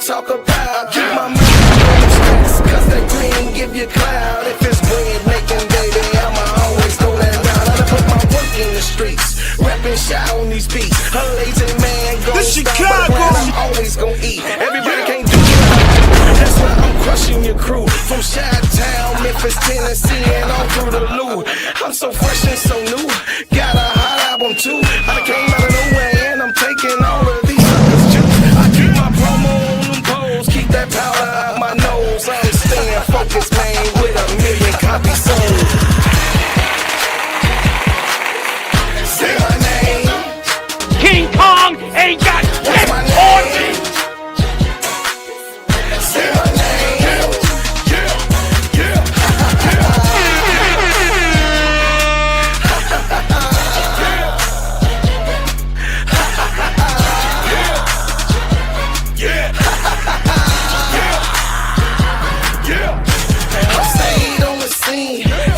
Talk about keep my mind on the streets, cause that green give you cloud. If it's bread making, baby, I'ma always throw that down. I put my work in the streets, rapping shot on these beats. A lazy man gon' stop, but I'm always gon' eat. Everybody can't do what I do, that's why I'm crushing your crew. From Chi-Town, Memphis, Tennessee, and all through the Lou. I'm so fresh and so new, got a hot album too. I came out of nowhere and I'm taking all of these suckers juice. I keep my promo on them poles, keep that powder out my nose. I'm staying focused, man, with 1 million copies sold. Say my name. King Kong ain't got shit on me. Say my name.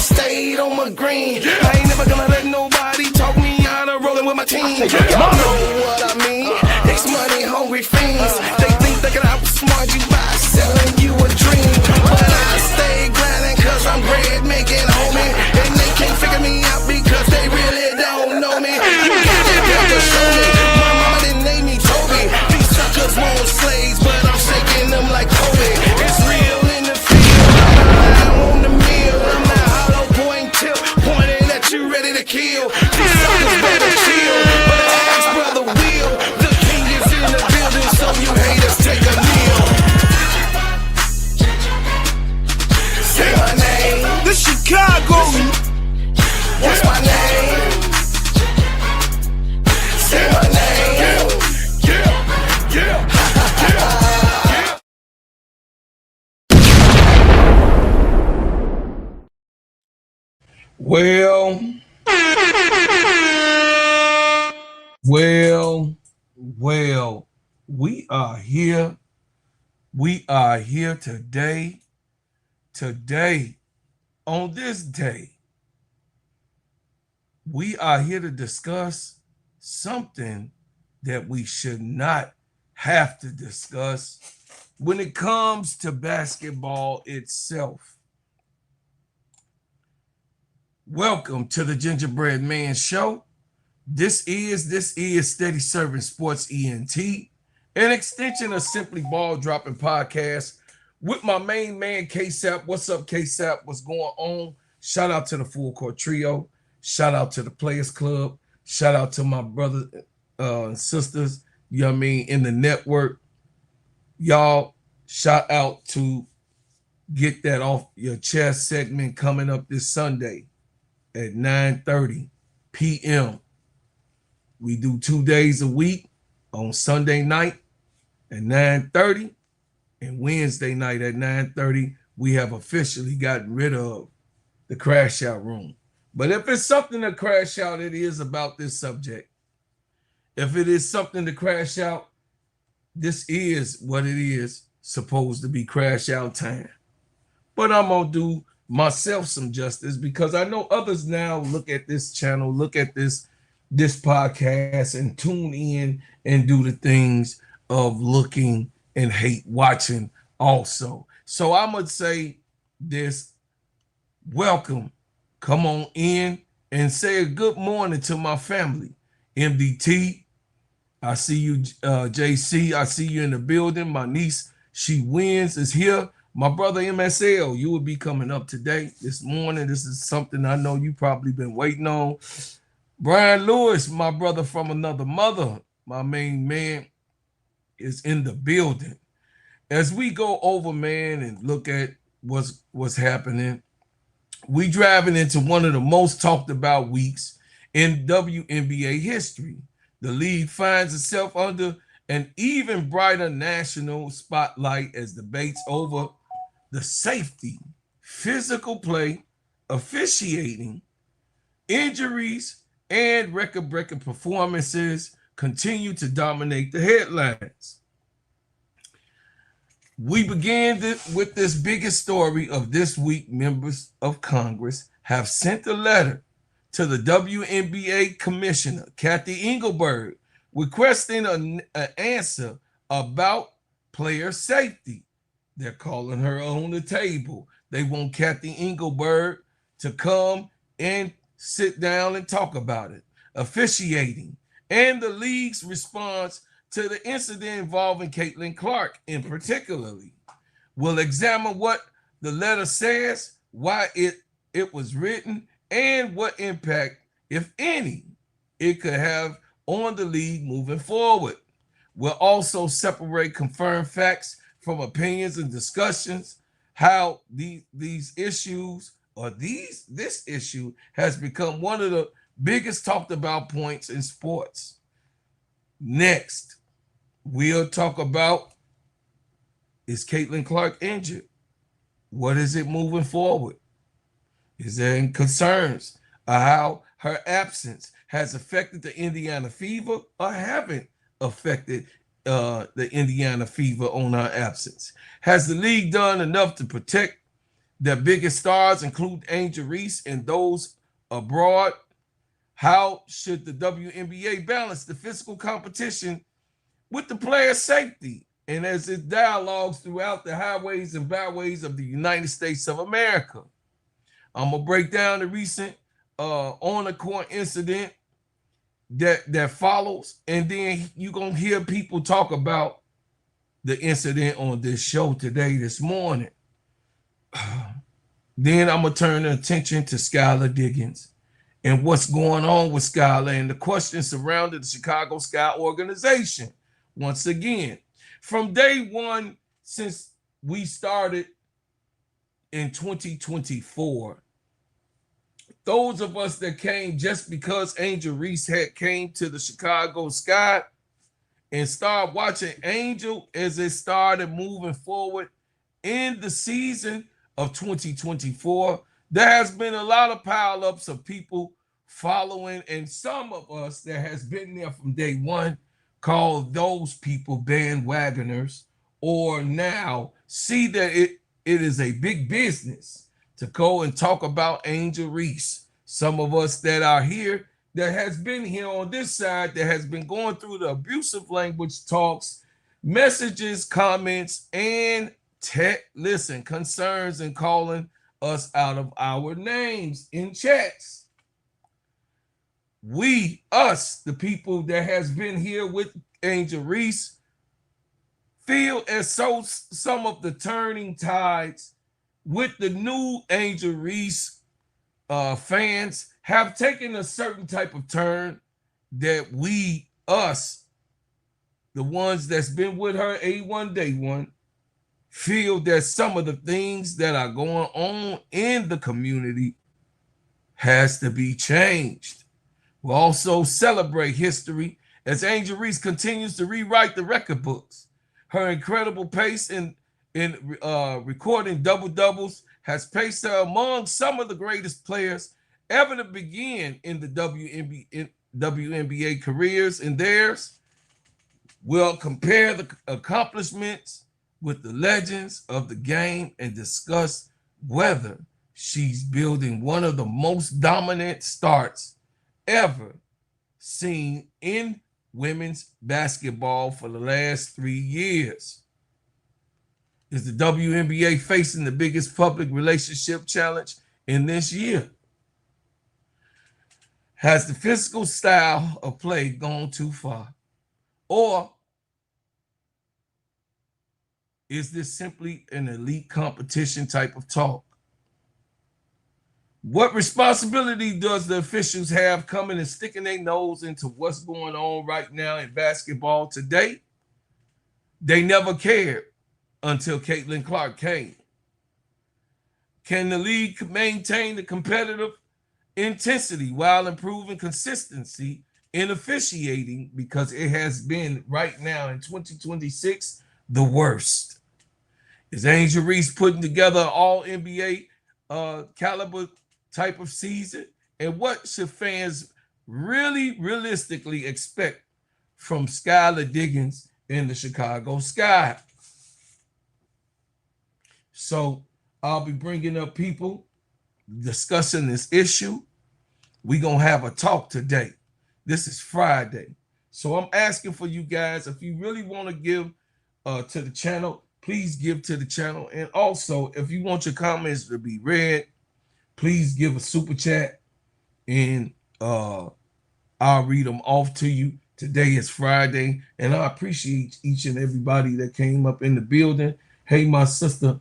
Stayed on my green. I ain't never gonna let nobody talk me out of rolling with my team. Y'all know what I mean. It's money hungry fiends. They think they can outsmart you by selling you a dream. But I stay grinding cause I'm bread making, homie. And they can't figure me out because they really don't know me. You got to show me. My mama didn't name me Toby. These suckers want slaves, but I'm shaking them like Kobe. It's real in the field. I'm on the mill. I'm not hollow point tip, pointing at you ready to kill. These suckers better chill. But ask Brother Will, the king is in the building, so you haters take a kneel. Say my name. The Chicago. What's my name? Say my name. Well, we are here. We are here today. Today, on this day, we are here to discuss something that we should not have to discuss when it comes to basketball itself. Welcome to the Gingerbread Man Show. This is Steady Serv'n Sports ENT, an extension of Simply Ball Dropping Podcast with my main man, K-Sap. What's up, K-Sap? What's going on? Shout out to the Full Court Trio. Shout out to the Players Club. Shout out to my brothers and sisters, you know what I mean, in the network. Y'all, shout out to Get That Off Your Chest segment coming up this Sunday at 9:30 p.m. We do 2 days a week on Sunday night at 9:30 and Wednesday night at 9:30. We have officially gotten rid of the crash out room. But if it's something to crash out, it is about this subject. If it is something to crash out, this is what it is supposed to be, crash out time. But I'm going to do myself some justice because I know others now look at this channel, look at this podcast and tune in and do the things of looking and hate watching also. So I'm going to say this, welcome, come on in and say a good morning to my family. MDT, I see you, JC, I see you in the building. My niece, she wins, is here. My brother MSL, you will be coming up today, this morning. This is something I know you probably been waiting on. Brian Lewis, my brother from another mother, my main man, is in the building. As we go over, man, and look at what's happening, we driving into one of the most talked about weeks in WNBA history. The league finds itself under an even brighter national spotlight as debates over the safety, physical play, officiating, injuries, and record-breaking performances continue to dominate the headlines. We began with this biggest story of this week. Members of Congress have sent a letter to the WNBA Commissioner Cathy Engelbert requesting an answer about player safety. They're calling her on the table. They want Cathy Engelbert to come and sit down and talk about it. Officiating and the league's response to the incident involving Caitlin Clark in particularly. We'll examine what the letter says, why it was written, and what impact, if any, it could have on the league moving forward. We'll also separate confirmed facts from opinions and discussions, how these issues or this issue has become one of the biggest talked about points in sports. Next, we'll talk about, is Caitlin Clark injured? What is it moving forward? Is there any concerns of how her absence has affected the Indiana Fever or haven't affected the Indiana Fever on our absence? Has the league done enough to protect their biggest stars, include Angel Reese and those abroad? How should the WNBA balance the physical competition with the player safety? And as it dialogues throughout the highways and byways of the United States of America. I'm going to break down the recent on-the-court incident that follows, and then you're going to hear people talk about the incident on this show today, this morning. Then I'm going to turn the attention to Skylar Diggins and what's going on with Skylar and the questions surrounding the Chicago Sky organization. Once again, from day one, since we started in 2024, those of us that came just because Angel Reese had came to the Chicago Sky and started watching Angel as it started moving forward in the season of 2024, there has been a lot of pileups of people following, and some of us that has been there from day one call those people bandwagoners, or now see that it is a big business to go and talk about Angel Reese. Some of us that are here, that has been here on this side, that has been going through the abusive language talks, messages, comments, and concerns, and calling us out of our names in chats. Us, the people that has been here with Angel Reese, feel as though some of the turning tides with the new Angel Reese fans have taken a certain type of turn that us, the ones that's been with her A1 day one, feel that some of the things that are going on in the community has to be changed. We'll also celebrate history as Angel Reese continues to rewrite the record books. Her incredible pace in recording double-doubles has placed her among some of the greatest players ever to begin in the WNBA careers and theirs. We'll compare the accomplishments with the legends of the game and discuss whether she's building one of the most dominant starts ever seen in women's basketball for the last 3 years. Is the WNBA facing the biggest public relationship challenge in this year? Has the physical style of play gone too far? Or is this simply an elite competition type of talk? What responsibility does the officials have coming and sticking their nose into what's going on right now in basketball today? They never cared until Caitlin Clark came. Can the league maintain the competitive intensity while improving consistency in officiating? Because it has been right now in 2026 the worst. Is Angel Reese putting together an all NBA caliber type of season? And what should fans really realistically expect from Skylar Diggins in the Chicago Sky. So I'll be bringing up people discussing this issue. We're going to have a talk today. This is Friday. So I'm asking for you guys, if you really want to give to the channel, please give to the channel. And also, if you want your comments to be read, please give a super chat and I'll read them off to you. Today is Friday, and I appreciate each and everybody that came up in the building. Hey, my sister,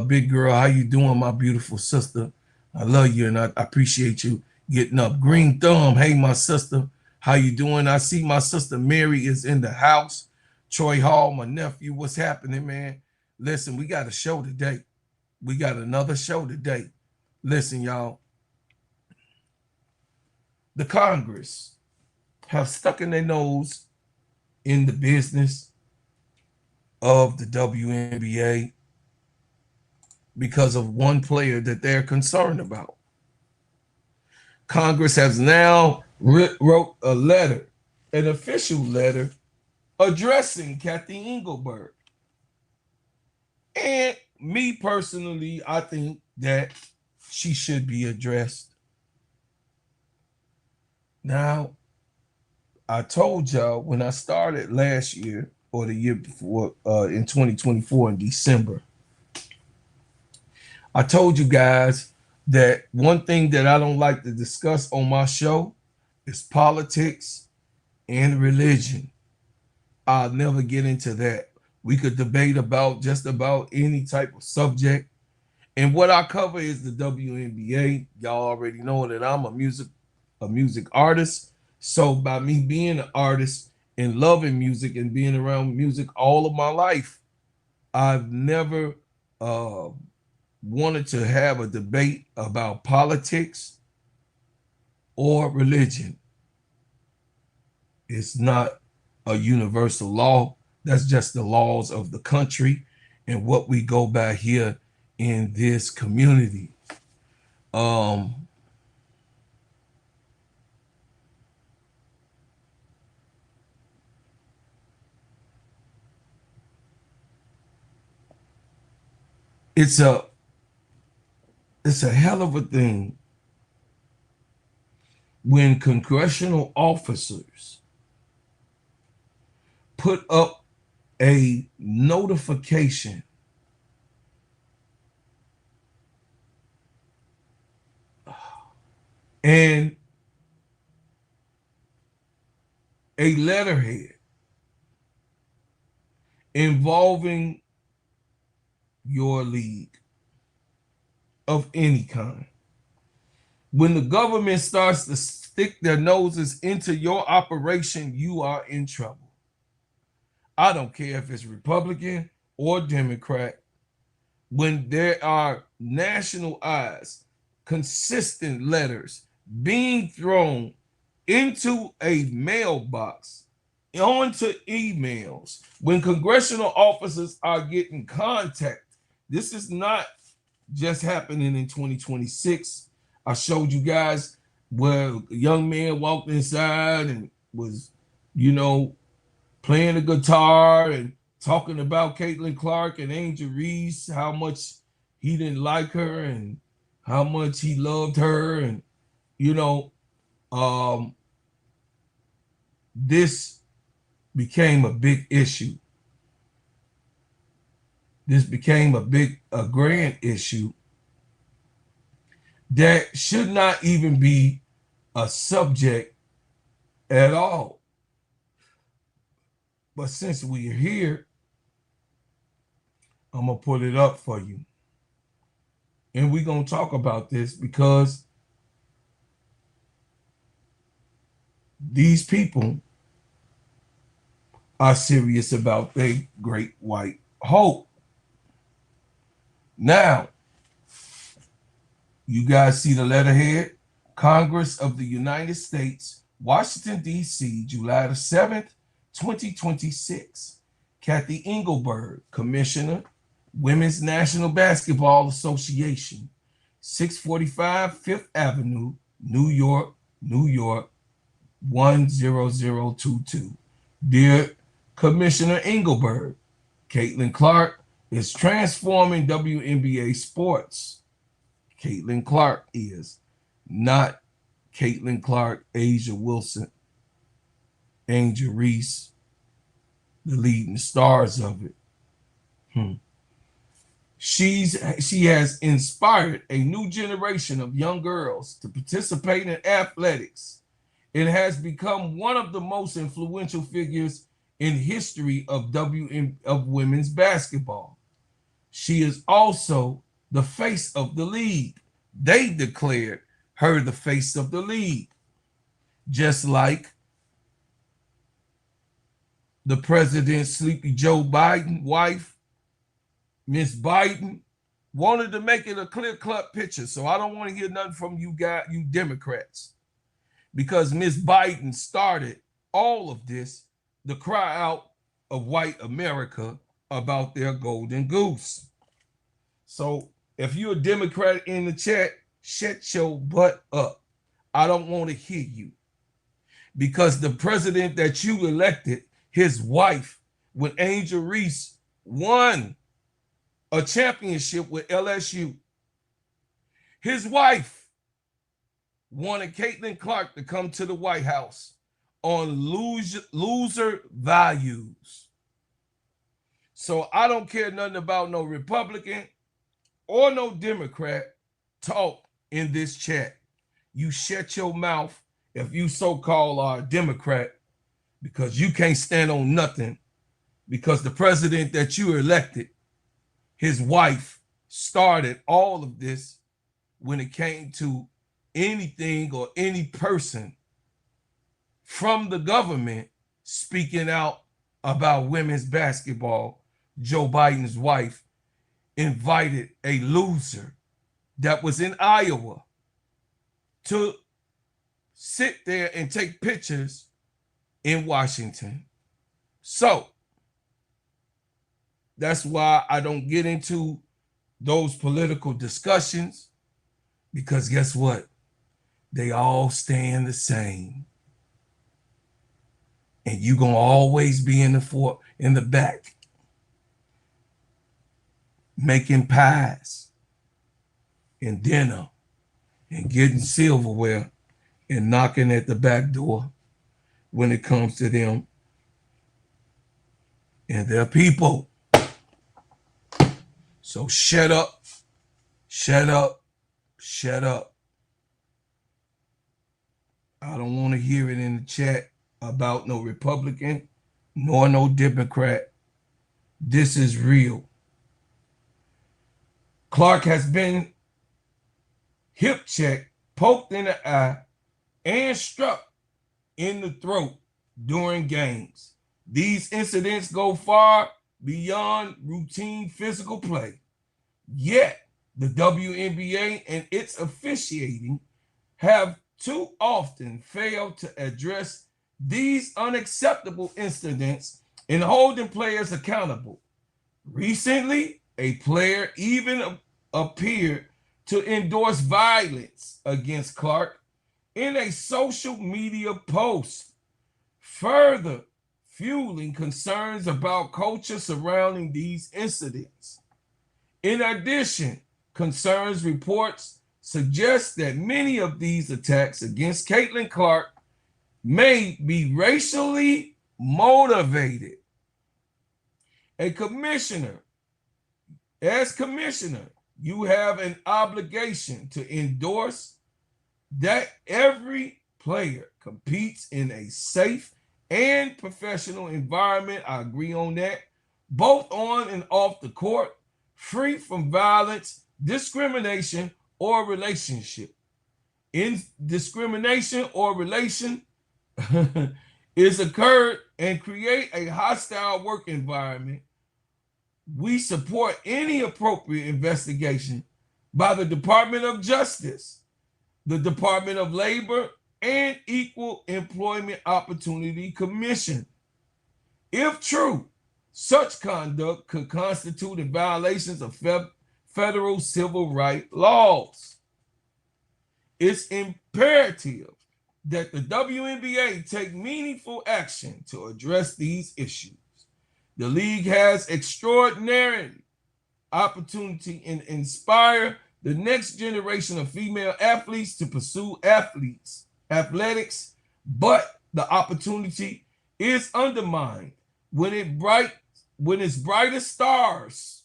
big girl, how you doing, my beautiful sister? I love you, and I appreciate you getting up. Green Thumb, hey, my sister, how you doing? I see my sister Mary is in the house. Troy Hall, my nephew, what's happening, man? Listen, we got a show today. We got another show today. Listen, y'all. The Congress have stuck in their nose in the business of the WNBA because of one player that they're concerned about. Congress has now wrote a letter, an official letter, addressing Cathy Engelbert. And me personally, I think that she should be addressed. Now, I told y'all when I started last year or the year before, in 2024 in December, I told you guys that one thing that I don't like to discuss on my show is politics and religion. I'll never get into that. We could debate about just about any type of subject. And what I cover is the WNBA. Y'all already know that I'm a music artist. So by me being an artist and loving music and being around music all of my life, I've never wanted to have a debate about politics or religion. It's not a universal law. That's just the laws of the country and what we go by here in this community. It's a hell of a thing when congressional officers put up a notification and a letterhead involving your league of any kind. When the government starts to stick their noses into your operation, you are in trouble. I don't care if it's Republican or Democrat. When there are national eyes, consistent letters being thrown into a mailbox, onto emails, when congressional officers are getting contact, this is not just happening in 2026. I showed you guys where a young man walked inside and was, playing the guitar and talking about Caitlin Clark and Angel Reese, how much he didn't like her and how much he loved her. And, this became a big issue. This became a grand issue that should not even be a subject at all. But since we're here, I'm going to put it up for you. And we're going to talk about this because these people are serious about their great white hope. Now, you guys see the letterhead? Congress of the United States, Washington, D.C., July the 7th, 2026. Cathy Engelbert, Commissioner, Women's National Basketball Association, 645 Fifth Avenue, New York, New York, 10022. Dear Commissioner Engelbert, Caitlin Clark is transforming WNBA sports. Caitlin Clark is not Caitlin Clark, Asia Wilson, Angel Reese, the leading stars of it. She has inspired a new generation of young girls to participate in athletics. It has become one of the most influential figures in history of women's basketball. She is also the face of the league. They declared her the face of the league, just like the president, Sleepy Joe Biden, wife, Miss Biden, wanted to make it a clear-cut picture. So I don't want to hear nothing from you guys, you Democrats, because Miss Biden started all of this, the cry out of white America about their golden goose. So if you're a Democrat in the chat, shut your butt up. I don't want to hear you, because the president that you elected, his wife, when Angel Reese won a championship with LSU, his wife wanted Caitlin Clark to come to the White House on loser values. So I don't care nothing about no Republican or no Democrat talk in this chat. You shut your mouth if you so-called are a Democrat, because you can't stand on nothing, because the president that you elected, his wife started all of this when it came to anything or any person from the government speaking out about women's basketball. Joe Biden's wife invited a loser that was in Iowa to sit there and take pictures in Washington. So that's why I don't get into those political discussions, because guess what? They all stand the same. And you're going to always be in the back, making pies and dinner and getting silverware and knocking at the back door when it comes to them and their people. So shut up, shut up, shut up. I don't want to hear it in the chat about no Republican nor no Democrat. This is real. Clark has been hip checked, poked in the eye, and struck in the throat during games. These incidents go far beyond routine physical play. Yet, the WNBA and its officiating have too often failed to address these unacceptable incidents and holding players accountable. Recently, a player even appeared to endorse violence against Clark in a social media post, further fueling concerns about culture surrounding these incidents. In addition, concerns reports suggest that many of these attacks against Caitlin Clark may be racially motivated. As commissioner, you have an obligation to endorse that every player competes in a safe and professional environment. I agree on that. Both on and off the court, free from violence, discrimination, or relationship. In discrimination or relation is occurred and create a hostile work environment, we support any appropriate investigation by the Department of Justice, the Department of Labor, and Equal Employment Opportunity Commission. If true, such conduct could constitute in violations of federal civil rights laws. It's imperative that the WNBA take meaningful action to address these issues. The league has extraordinary opportunity and inspire the next generation of female athletes to pursue athletics, but the opportunity is undermined when its brightest stars,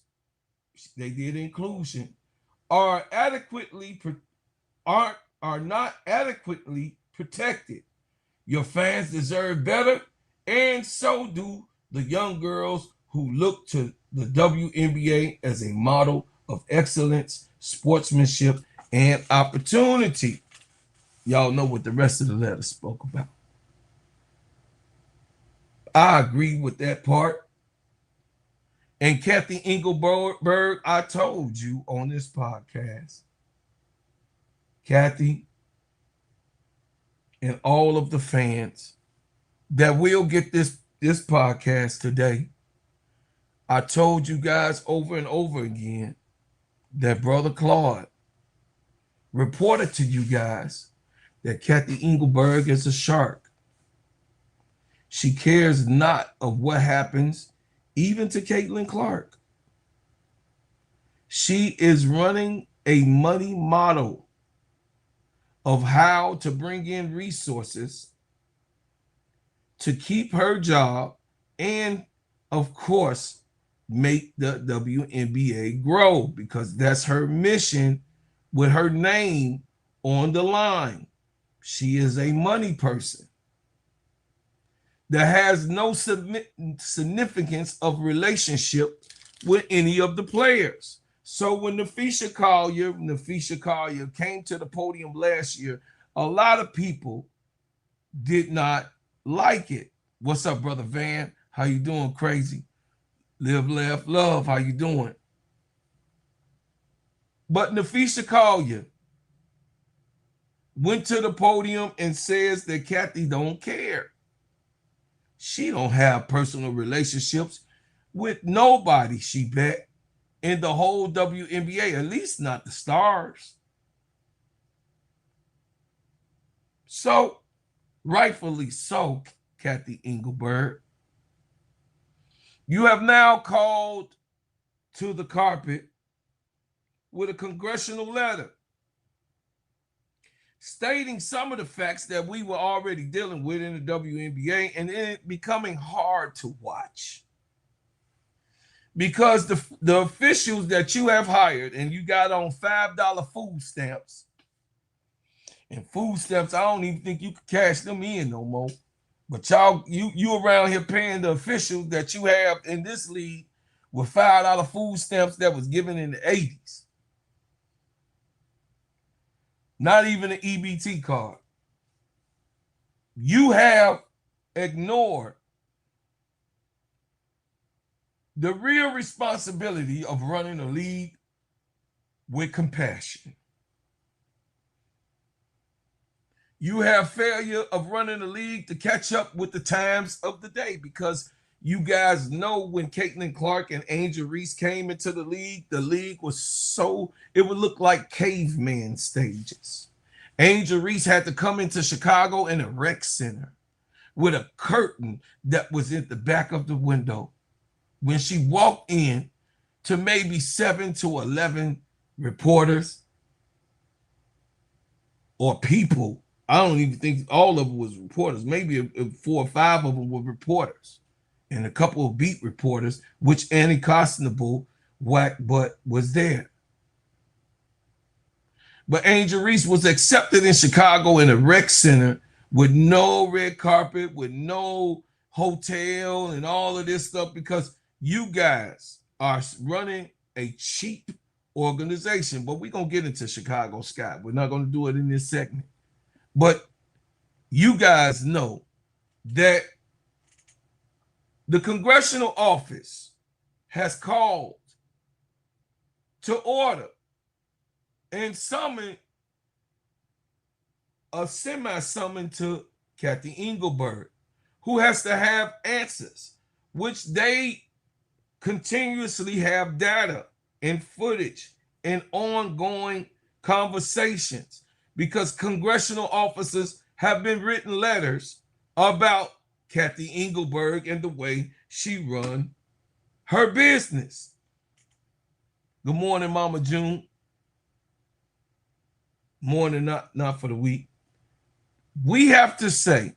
they did inclusion, are not adequately protected. Your fans deserve better, and so do the young girls who look to the WNBA as a model of excellence, sportsmanship, and opportunity. Y'all know what the rest of the letter spoke about. I agree with that part. And Cathy Engelbert, I told you on this podcast, Cathy and all of the fans that will get this podcast today, I told you guys over and over again that Brother Claude reported to you guys that Cathy Engelbert is a shark. She cares not of what happens, even to Caitlin Clark. She is running a money model of how to bring in resources to keep her job and, of course, make the WNBA grow, because that's her mission with her name on the line. She is a money person that has no significance of relationship with any of the players. So when Nafisha Collier came to the podium last year, a lot of people did not like it. What's up, Brother Van? How you doing, crazy? Live, laugh, love. How you doing? But Nafisha Collier went to the podium and says that Cathy don't care. She don't have personal relationships with nobody, she bet, in the whole WNBA, at least not the stars. So, rightfully so, Cathy Engelbert, you have now called to the carpet with a congressional letter stating some of the facts that we were already dealing with in the WNBA, and it becoming hard to watch. Because the officials that you have hired and you got on $5 food stamps, and food stamps, I don't even think you can cash them in no more. But you around here paying the officials that you have in this league with $5 food stamps that was given in the 80s. Not even an EBT card. You have ignored the real responsibility of running a league with compassion. You have failure of running a league to catch up with the times of the day, because you guys know when Caitlin Clark and Angel Reese came into the league was so, it would look like caveman stages. Angel Reese had to come into Chicago in a rec center with a curtain that was at the back of the window. When she walked in to maybe 7 to 11 reporters or people, I don't even think all of them was reporters. Maybe 4 or 5 of them were reporters, and a couple of beat reporters, which Annie Costabile, whack butt, was there. But Angel Reese was accepted in Chicago in a rec center with no red carpet, with no hotel and all of this stuff, because you guys are running a cheap organization. But we're going to get into Chicago Sky. We're not going to do it in this segment. But you guys know that the congressional office has called to order and summoned a semi-summon to Cathy Engelbert, who has to have answers, which they continuously have data and footage and ongoing conversations, because congressional officers have been written letters about Cathy Engelbert and the way she run her business. Good morning, Mama June. Morning, not for the week. We have to say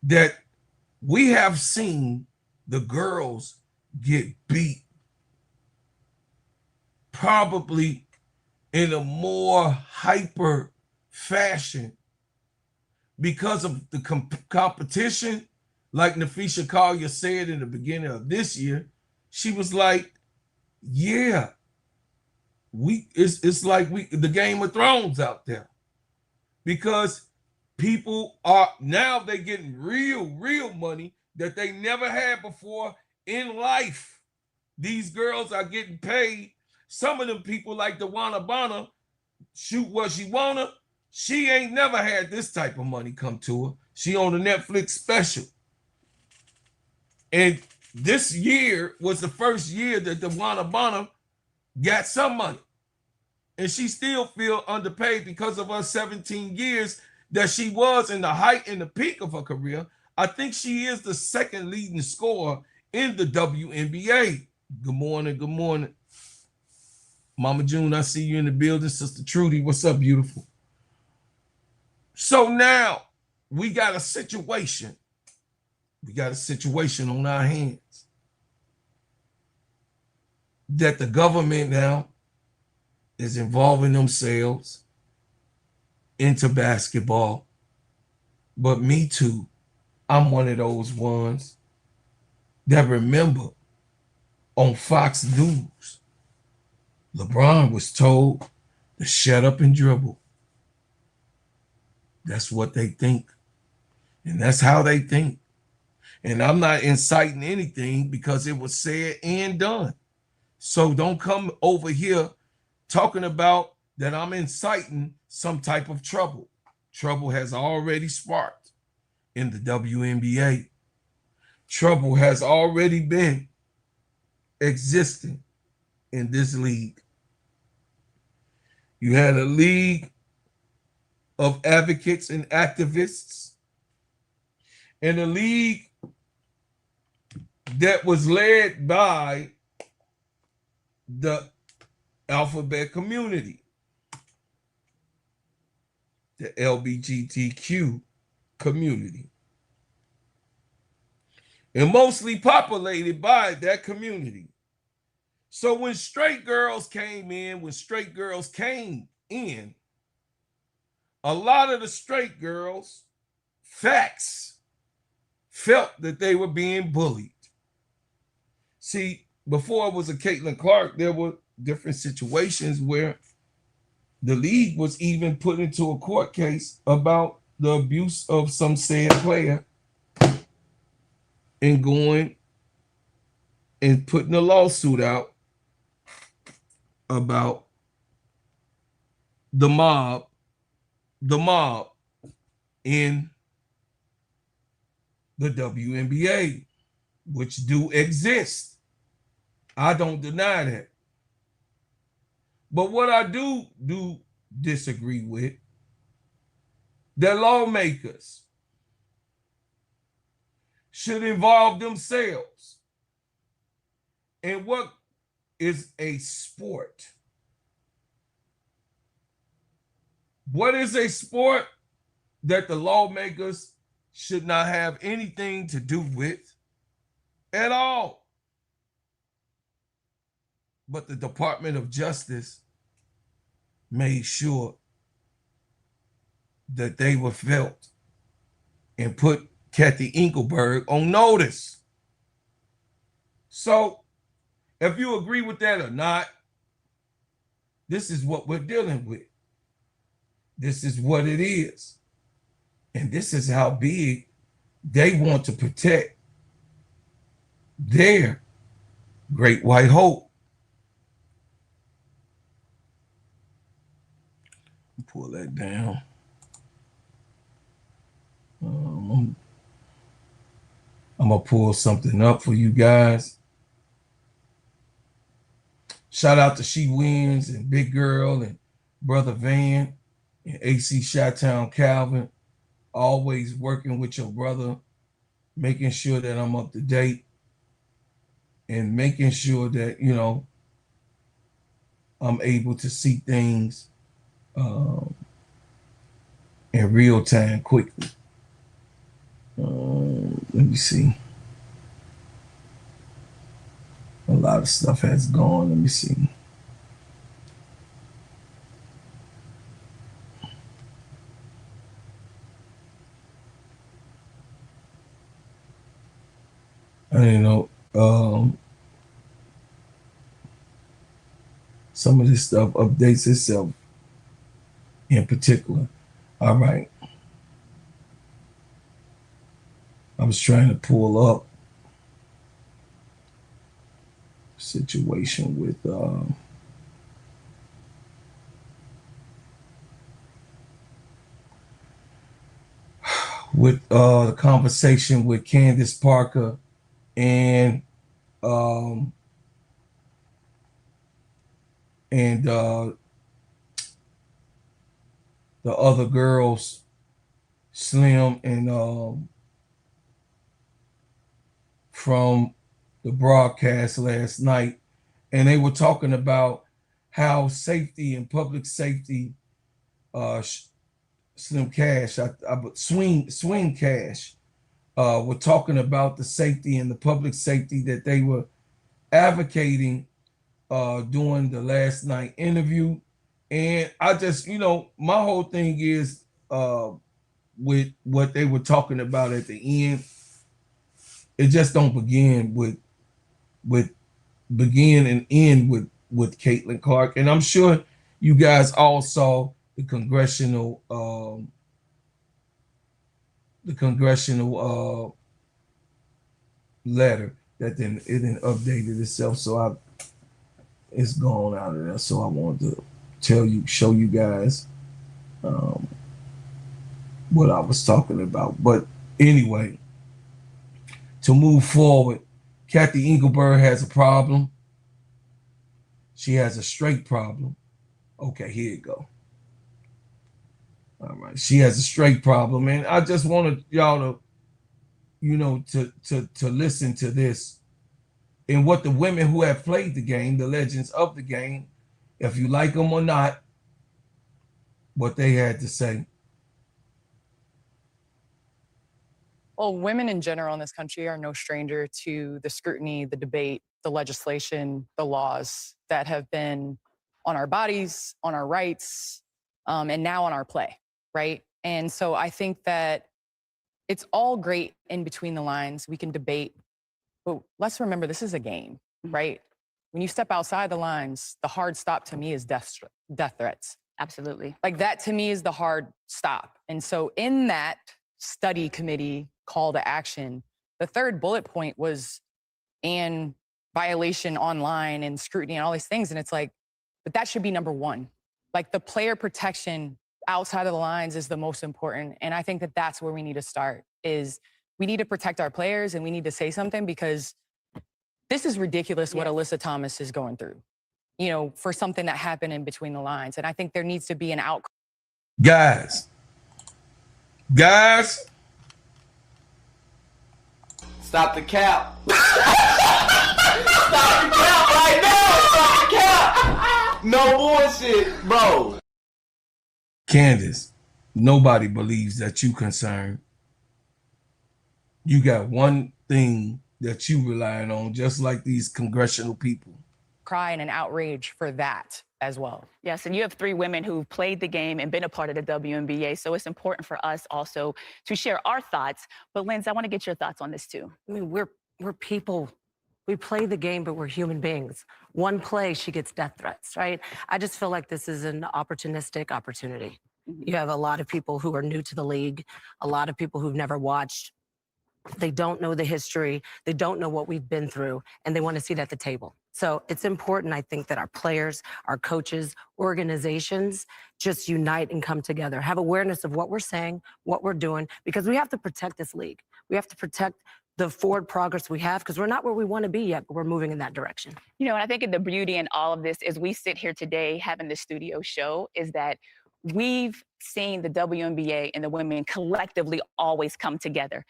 that we have seen the girls get beat probably in a more hyper fashion because of the competition. Like Nafisha Collier said in the beginning of this year, she was like, yeah, it's like the Game of Thrones out there, because people are now, they're getting real money that they never had before in life. These girls are getting paid. Some of them people like DeWanna Bonner, shoot what she wanna. She ain't never had this type of money come to her. She on a Netflix special. And this year was the first year that DeWanna Bonner got some money. And she still feel underpaid because of her 17 years that she was in the height and the peak of her career. I think she is the second leading scorer in the WNBA. Good morning, good morning. Mama June, I see you in the building. Sister Trudy, what's up, beautiful? So now we got a situation. We got a situation on our hands that the government now is involving themselves into basketball. But me too, I'm one of those ones that remember on Fox News, LeBron was told to shut up and dribble. That's what they think. And that's how they think. And I'm not inciting anything because it was said and done. So don't come over here talking about that I'm inciting some type of trouble. Trouble has already sparked in the WNBA. Trouble has already been existing in this league. You had a league of advocates and activists, and a league that was led by the alphabet community, the LGBTQ community, and mostly populated by that community. So when straight girls came in, a lot of the straight girls, facts, felt that they were being bullied. See, before it was a Caitlin Clark, there were different situations where the league was even put into a court case about the abuse of some said player and going and putting a lawsuit out about the mob in the WNBA, which do exist. I don't deny that. But what I do disagree with, the lawmakers should involve themselves in what is a sport. What is a sport that the lawmakers should not have anything to do with at all? But the Department of Justice made sure that they were felt and put Cathy Engelbert on notice. So if you agree with that or not, this is what we're dealing with. This is what it is. And this is how big they want to protect their great white hope. Pull that down. I'm going to pull something up for you guys. Shout out to She Wins and Big Girl and Brother Van And AC Chi-Town Calvin, always working with your brother, making sure that I'm up to date and making sure that, you know, I'm able to see things in real time quickly. Let me see. A lot of stuff has gone. Let me see. I didn't know. Some of this stuff updates itself in particular. All right. I was trying to pull up situation with the conversation with Candace Parker and the other girls, Slim and from the broadcast last night, and they were talking about how safety and public safety, Slim Cash, Swing Cash, were talking about the safety and the public safety that they were advocating during the last night interview. And I just, you know, my whole thing is with what they were talking about at the end, it just don't begin and end with Caitlin Clark. And I'm sure you guys all saw the congressional letter that then it then updated itself. So it's gone out of there. So I wanted to show you guys what I was talking about. But anyway, to move forward, Cathy Engelbert has a problem. She has a straight problem. Okay, here you go. All right, she has a straight problem, and I just wanted y'all to, you know, to listen to this and what the women who have played the game, the legends of the game, if you like them or not, what they had to say. Well, women in general in this country are no stranger to the scrutiny, the debate, the legislation, the laws that have been on our bodies, on our rights, and now on our play, right? And so I think that it's all great in between the lines. We can debate, but let's remember this is a game, right? When you step outside the lines, the hard stop to me is death threats. Absolutely. Like that to me is the hard stop. And so in that study committee call to action, the third bullet point was and violation online and scrutiny and all these things. And it's like, but that should be number one. Like the player protection outside of the lines is the most important. And I think that that's where we need to start is we need to protect our players and we need to say something because this is ridiculous what Alyssa Thomas is going through, you know, for something that happened in between the lines. And I think there needs to be an outcome. Guys, stop the cap. Stop the cap right now. Stop the cap. No bullshit, bro. Candace, nobody believes that you concerned. You got one thing that you relying on, just like these congressional people. Cry and an outrage for that as well. Yes, and you have three women who've played the game and been a part of the WNBA, so it's important for us also to share our thoughts. But Linz, I want to get your thoughts on this too. I mean, we're people. We play the game, but we're human beings. One play, she gets death threats, right? I just feel like this is an opportunistic opportunity. You have a lot of people who are new to the league, a lot of people who've never watched. They don't know the history. They don't know what we've been through, and they want to sit at the table. So it's important, I think, that our players, our coaches, organizations just unite and come together, have awareness of what we're saying, what we're doing, because we have to protect this league. We have to protect the forward progress we have because we're not where we want to be yet, but we're moving in that direction. You know, and I think the beauty in all of this is we sit here today having the studio show is that we've seen the WNBA and the women collectively always come together.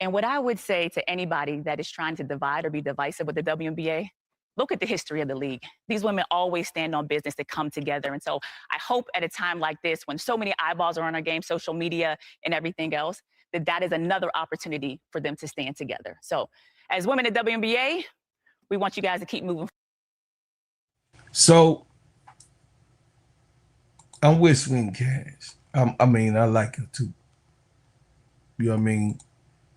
And what I would say to anybody that is trying to divide or be divisive with the WNBA, look at the history of the league. These women always stand on business to come together. And so I hope at a time like this, when so many eyeballs are on our game, social media and everything else, that is another opportunity for them to stand together. So as women at WNBA, we want you guys to keep moving. So I'm with Swing Cash. I mean, I like her too. You know what I mean?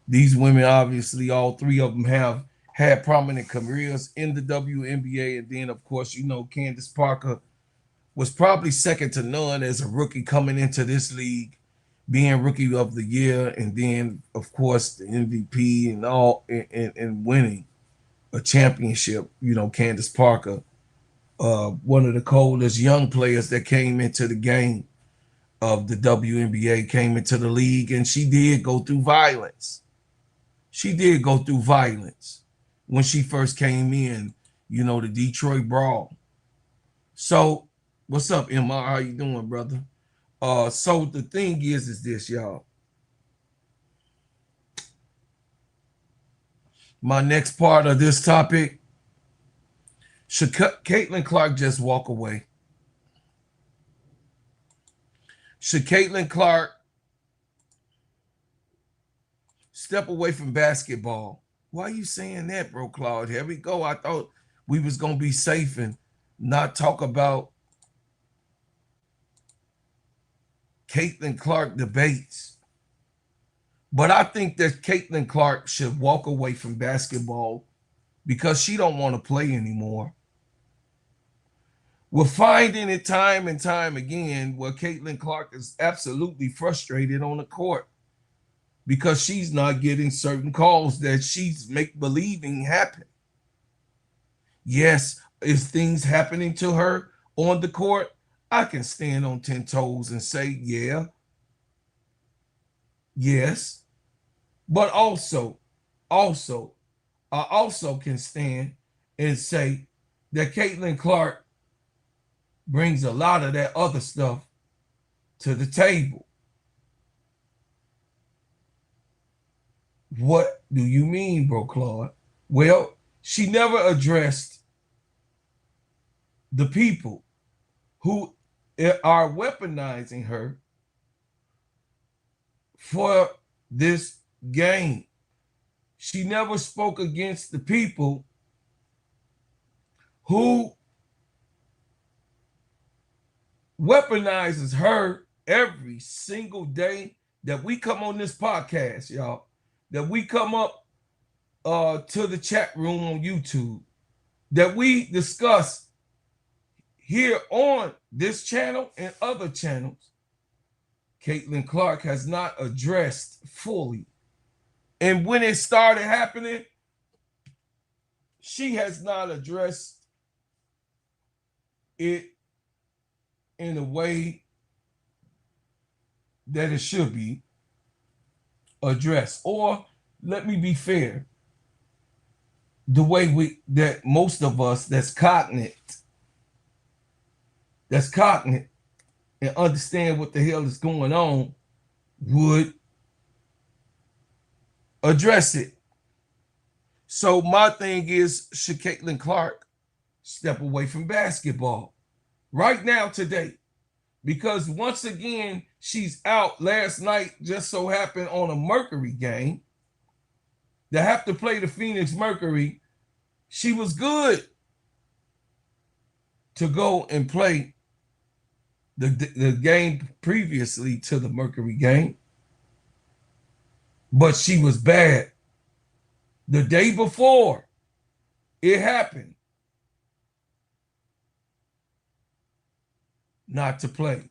These women, obviously, all three of them have had prominent careers in the WNBA. And then, of course, you know, Candace Parker was probably second to none as a rookie coming into this league, being rookie of the year. And then, of course, the MVP and all, and winning a championship. You know, Candace Parker, one of the coldest young players that came into the game of the WNBA, came into the league, and she did go through violence. She did go through violence when she first came in, you know, the Detroit Brawl. So, what's up, MR? How you doing, brother? So the thing is this, y'all. My next part of this topic, should Caitlin Clark just walk away? Should Caitlin Clark step away from basketball? Why are you saying that, bro, Claude? Here we go. I thought we was going to be safe and not talk about Caitlin Clark debates. But I think that Caitlin Clark should walk away from basketball because she don't want to play anymore. We're finding it time and time again where Caitlin Clark is absolutely frustrated on the court because she's not getting certain calls that she's make-believing happen. Yes, is things happening to her on the court? I can stand on 10 toes and say, yeah, yes. But also, I also can stand and say that Caitlin Clark brings a lot of that other stuff to the table. What do you mean, bro, Claude? Well, she never addressed the people who are weaponizing her for this game. She never spoke against the people who weaponizes her every single day that we come on this podcast, y'all, that we come up to the chat room on YouTube, that we discuss here on this channel and other channels. Caitlin Clark has not addressed fully. And when it started happening, she has not addressed it in a way that it should be addressed. Or let me be fair, the way that most of us that's cognate and understand what the hell is going on would address it. So my thing is, should Caitlin Clark step away from basketball right now, today? Because once again, she's out. Last night just so happened on a Mercury game. They have to play the Phoenix Mercury. She was good to go and play the game previously to the Mercury game. But she was bad. The day before it happened, not to play.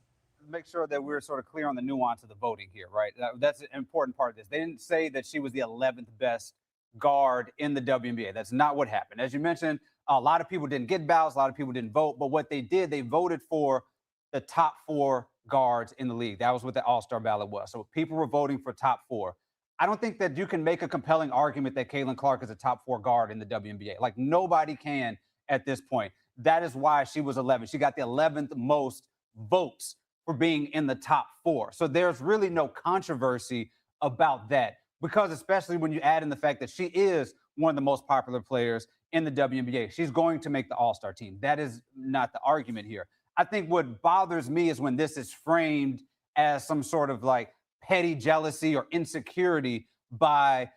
Make sure that we're sort of clear on the nuance of the voting here, right? That's an important part of this. They didn't say that she was the 11th best guard in the WNBA. That's not what happened. As you mentioned, a lot of people didn't get ballots, a lot of people didn't vote, but what they did, they voted for the top 4 guards in the league. That was what the All-Star ballot was. So people were voting for top 4. I don't think that you can make a compelling argument that Caitlin Clark is a top 4 guard in the WNBA. Like, nobody can at this point. That is why she was 11. She got the 11th most votes for being in the top 4. So there's really no controversy about that, because especially when you add in the fact that she is one of the most popular players in the WNBA. She's going to make the All-Star team. That is not the argument here. I think what bothers me is when this is framed as some sort of like petty jealousy or insecurity by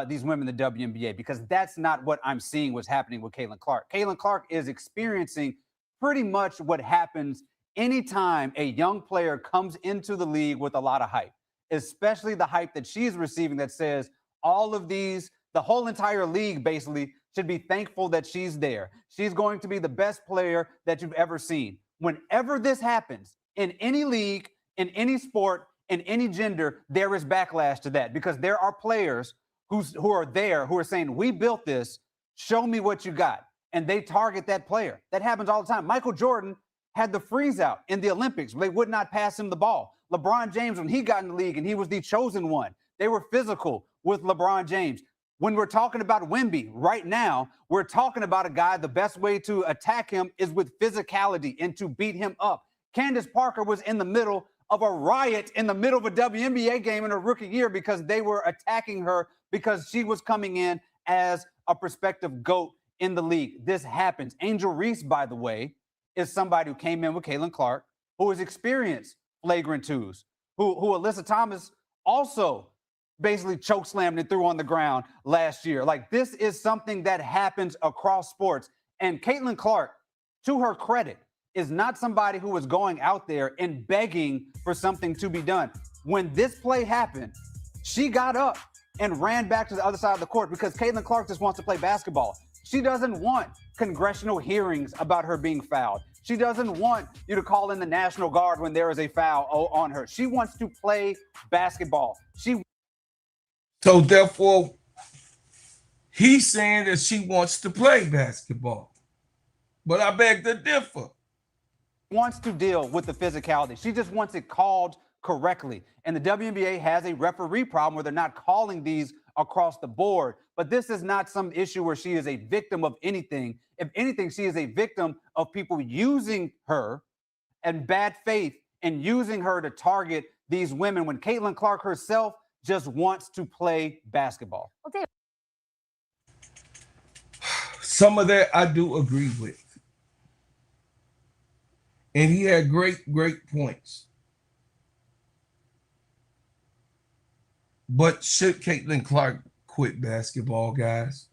these women in the WNBA, because that's not what I'm seeing was happening with Caitlin Clark. Caitlin Clark is experiencing pretty much what happens anytime a young player comes into the league with a lot of hype, especially the hype that she's receiving that says all of these, the whole entire league basically should be thankful that she's there. She's going to be the best player that you've ever seen. Whenever this happens in any league, in any sport, in any gender, there is backlash to that, because there are players who are there who are saying, we built this, show me what you got. And they target that player. That happens all the time. Michael Jordan had the freeze out in the Olympics. They would not pass him the ball. LeBron James, when he got in the league and he was the chosen one, they were physical with LeBron James. When we're talking about Wemby right now, we're talking about a guy, the best way to attack him is with physicality and to beat him up. Candace Parker was in the middle of a riot in the middle of a WNBA game in her rookie year because they were attacking her because she was coming in as a prospective GOAT in the league. This happens. Angel Reese, by the way, is somebody who came in with Caitlin Clark, who has experienced flagrant twos, who Alyssa Thomas also basically chokeslammed and threw on the ground last year. Like, this is something that happens across sports. And Caitlin Clark, to her credit, is not somebody who is going out there and begging for something to be done. When this play happened, she got up and ran back to the other side of the court because Caitlin Clark just wants to play basketball. She doesn't want congressional hearings about her being fouled. She doesn't want you to call in the National Guard when there is a foul on her. She wants to play basketball. So therefore, he's saying that she wants to play basketball. But I beg to differ. Wants to deal with the physicality. She just wants it called correctly. And the WNBA has a referee problem where they're not calling these across the board. But this is not some issue where she is a victim of anything. If anything, she is a victim of people using her and bad faith and using her to target these women when Caitlin Clark herself just wants to play basketball. Well, Some of that I do agree with. And he had great points. But should Caitlin Clark quit basketball, guys?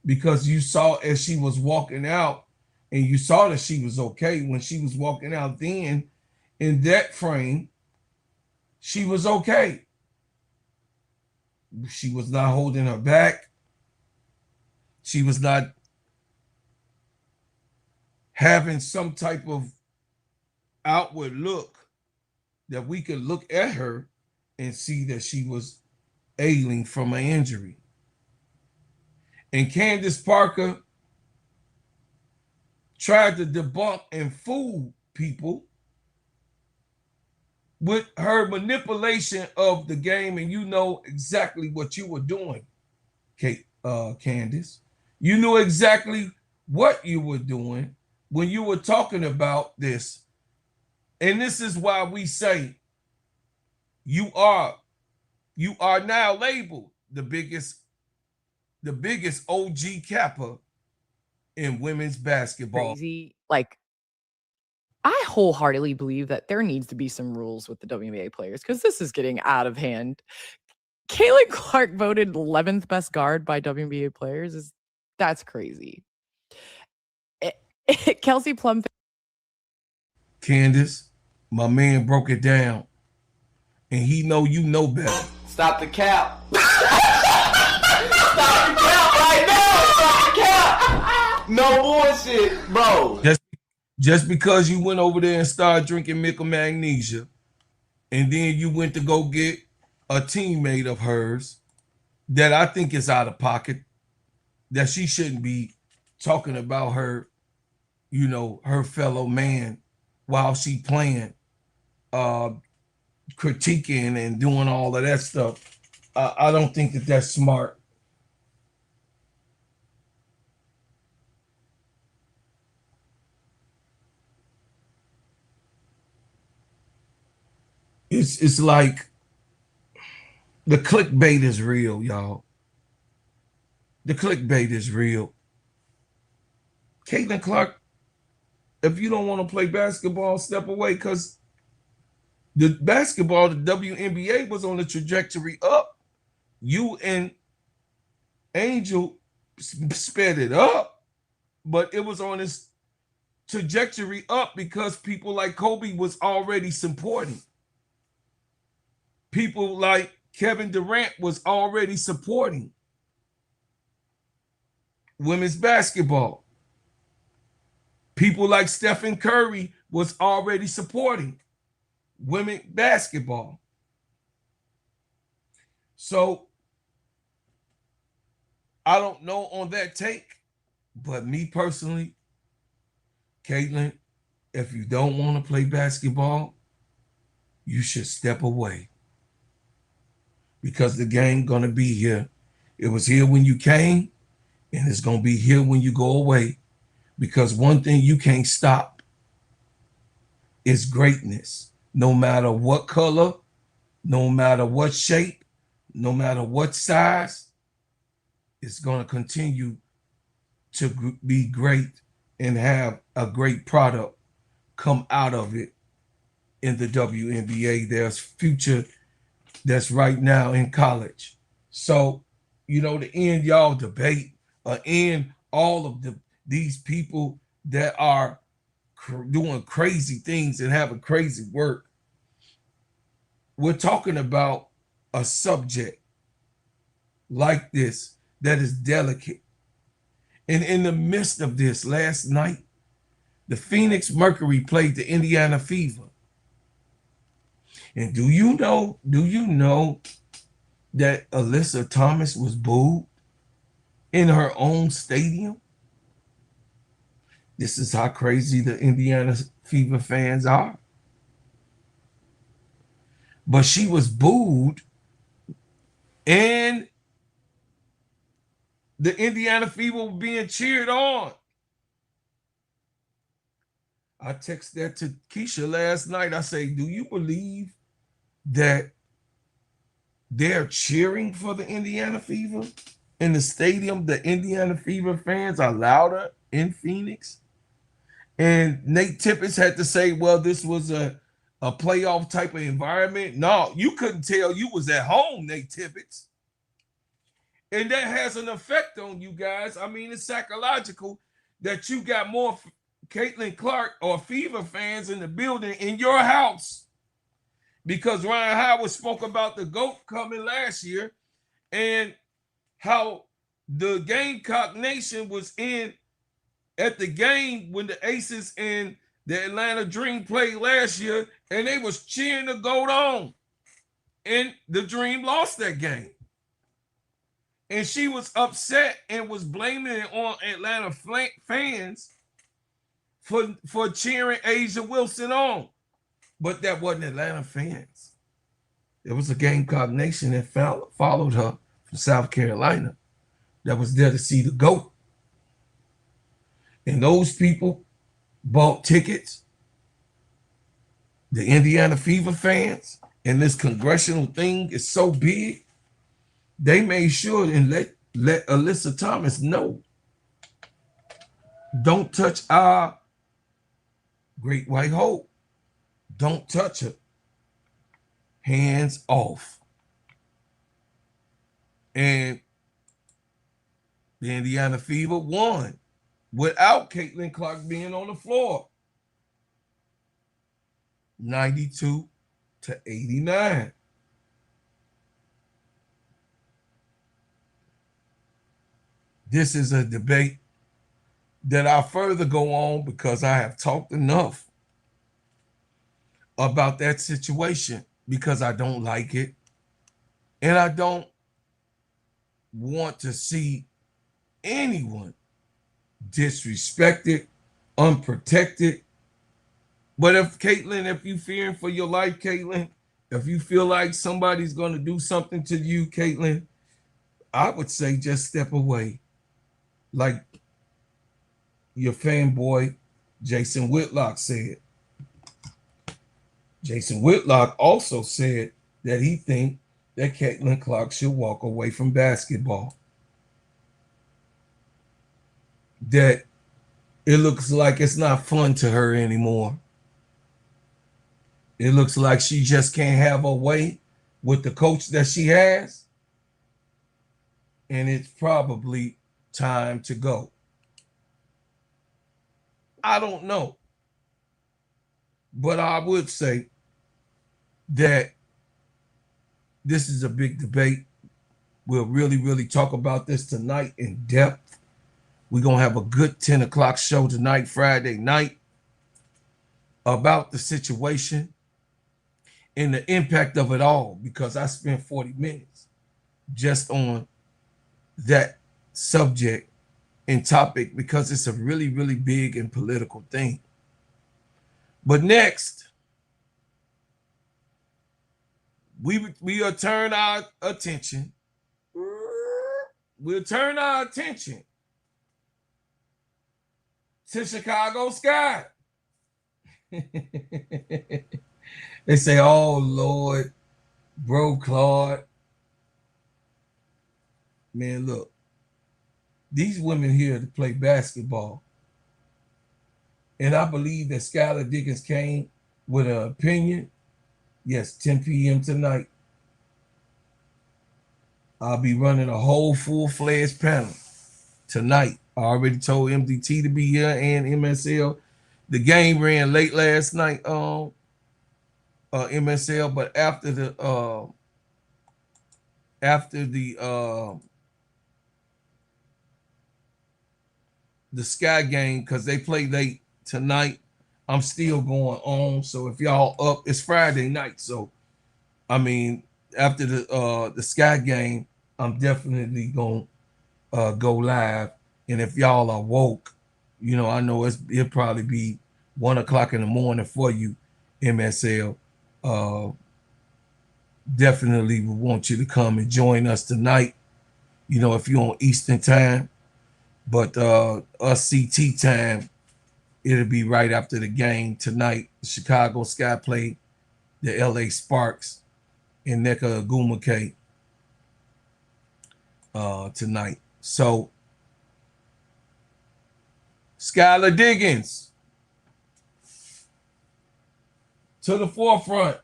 Because you saw as she was walking out, and you saw that she was okay when she was walking out then, in that frame, she was okay. She was not holding her back. She was not having some type of outward look that we could look at her and see that she was ailing from an injury. And Candace Parker tried to debunk and fool people with her manipulation of the game, and you know exactly what you were doing, Candace. You knew exactly what you were doing when you were talking about this. And this is why we say you are now labeled the biggest OG Kappa in women's basketball. Crazy. Like, I wholeheartedly believe that there needs to be some rules with the WNBA players because this is getting out of hand. Caitlin Clark voted 11th best guard by WNBA players. That's crazy. Kelsey Plum. Candace, my man broke it down, and he know you know better. Stop the cap. Stop the cap right now. Stop the cap. No bullshit, bro. Just because you went over there and started drinking Mickle Magnesia, and then you went to go get a teammate of hers that I think is out of pocket, that she shouldn't be talking about her, you know, her fellow man while she playing, critiquing and doing all of that stuff. I don't think that that's smart. it's like the clickbait is real, y'all. The clickbait is real. Caitlin Clark, if you don't want to play basketball, step away, because the basketball, the WNBA was on the trajectory up. You and Angel sped it up, but it was on its trajectory up because people like Kobe was already supporting. People like Kevin Durant was already supporting women's basketball. People like Stephen Curry was already supporting women basketball. So I don't know on that take, but me personally, Caitlin, if you don't want to play basketball, you should step away, because the game gonna be here. It was here when you came, and it's gonna be here when you go away, because one thing you can't stop is greatness. No matter what color, no matter what shape, no matter what size, it's gonna continue to be great and have a great product come out of it in the WNBA. There's future that's right now in college. So, to end y'all debate, end all of these people that are doing crazy things and having crazy work, we're talking about a subject like this that is delicate. And in the midst of this, last night, the Phoenix Mercury played the Indiana Fever. And do you know that Alyssa Thomas was booed in her own stadium? This is how crazy the Indiana Fever fans are. But she was booed, and the Indiana Fever were being cheered on. I texted that to Keisha last night. I say, do you believe that they're cheering for the Indiana Fever in the stadium? The Indiana Fever fans are louder in Phoenix. And Nate Tippett had to say, well, this was a playoff type of environment. No, you couldn't tell you was at home, Nate Tippett. And that has an effect on you guys. I mean, it's psychological that you got more Caitlin Clark or Fever fans in the building in your house, because Ryan Howard spoke about the GOAT coming last year and how the Gamecock Nation was in at the game when the Aces and the Atlanta Dream played last year, and they was cheering the GOAT on. And the Dream lost that game. And she was upset and was blaming it on Atlanta fans for cheering Asia Wilson on. But that wasn't Atlanta fans. There was a Gamecock Nation that followed her from South Carolina that was there to see the GOAT. And those people bought tickets. The Indiana Fever fans, and this congressional thing is so big, they made sure and let Alyssa Thomas know, don't touch our Great White Hope. Don't touch her. Hands off. And the Indiana Fever won without Caitlin Clark being on the floor. 92-89. This is a debate that I'll further go on because I have talked enough about that situation, because I don't like it. And I don't want to see anyone disrespected, unprotected. But if you fearing for your life, Caitlin, if you feel like somebody's going to do something to you, Caitlin, I would say just step away. Like your fanboy Jason Whitlock said. Jason Whitlock also said that he think that Caitlin Clark should walk away from basketball. That it looks like it's not fun to her anymore. It looks like she just can't have her way with the coach that she has. And it's probably time to go. I don't know. But I would say that this is a big debate. We'll really talk about this tonight in depth. We're going to have a good 10 o'clock show tonight, Friday night, about the situation and the impact of it all, because I spent 40 minutes just on that subject and topic because it's a really big and political thing. But next, we'll turn our attention. We'll turn our attention to Chicago Sky. They say, oh, Lord, bro, Claude. Man, look, these women here to play basketball. And I believe that Skylar Diggins came with an opinion. Yes, 10 p.m. tonight. I'll be running a whole full-fledged panel tonight. I already told MDT to be here and MSL. The game ran late last night on MSL, but after the Sky game, because they play late tonight, I'm still going on. So if y'all up, it's Friday night. So I mean, after the Sky game, I'm definitely gonna go live. And if y'all are woke, you know, I know it'll probably be 1 o'clock in the morning for you, MSL. Definitely would want you to come and join us tonight. You know, if you're on Eastern time, but us CT time, it'll be right after the game tonight. The Chicago Sky play the LA Sparks in Neka Agumake tonight. So Skylar Diggins to the forefront.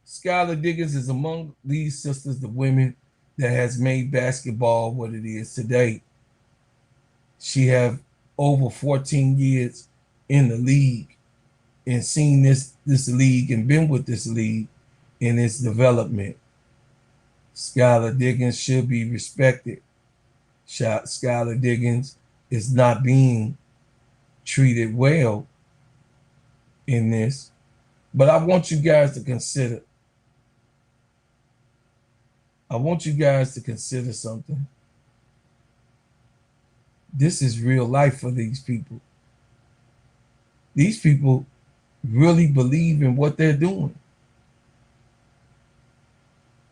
Skylar Diggins is among these sisters, the women that has made basketball what it is today. She have over 14 years in the league and seen this league and been with this league in its development. Skylar Diggins should be respected. Skylar Diggins is not being treated well in this. But I want you guys to consider. I want you guys to consider something. This is real life for these people. These people really believe in what they're doing.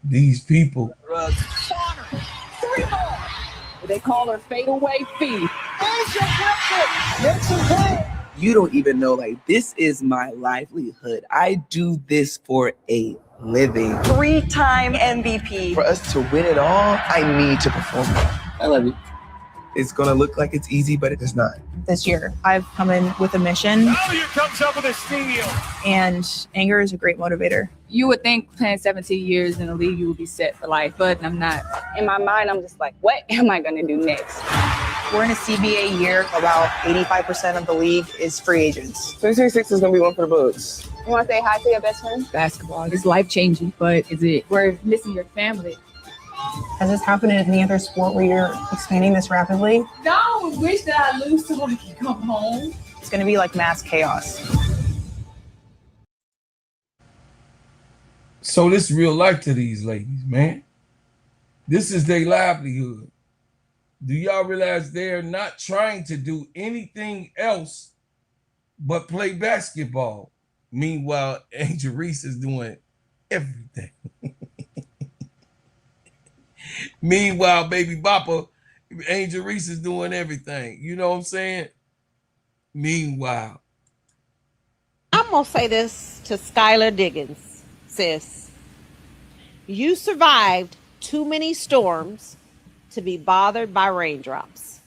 These people. Three more. They call her fadeaway fee. You don't even know, like, this is my livelihood. I do this for a living. 3-time MVP. For us to win it all, I need to perform well. I love you. It's gonna look like it's easy, but it is not. This year, I've come in with a mission. Here comes up with a steal. And anger is a great motivator. You would think playing 17 years in the league, you would be set for life, but I'm not. In my mind, I'm just like, what am I gonna do next? We're in a CBA year. About 85% of the league is free agents. 2026 is gonna be one for the books. You wanna say hi to your best friend? Basketball is life-changing, but is it worth missing your family? Has this happened in any other sport where you're expanding this rapidly? No, I wish that I lose so I can come home. It's going to be like mass chaos. So this is real life to these ladies, man. This is their livelihood. Do y'all realize they're not trying to do anything else but play basketball? Meanwhile, Angel Reese is doing everything. Meanwhile, Baby Bopper, Angel Reese is doing everything. You know what I'm saying? Meanwhile, I'm going to say this to Skylar Diggins, sis. You survived too many storms to be bothered by raindrops.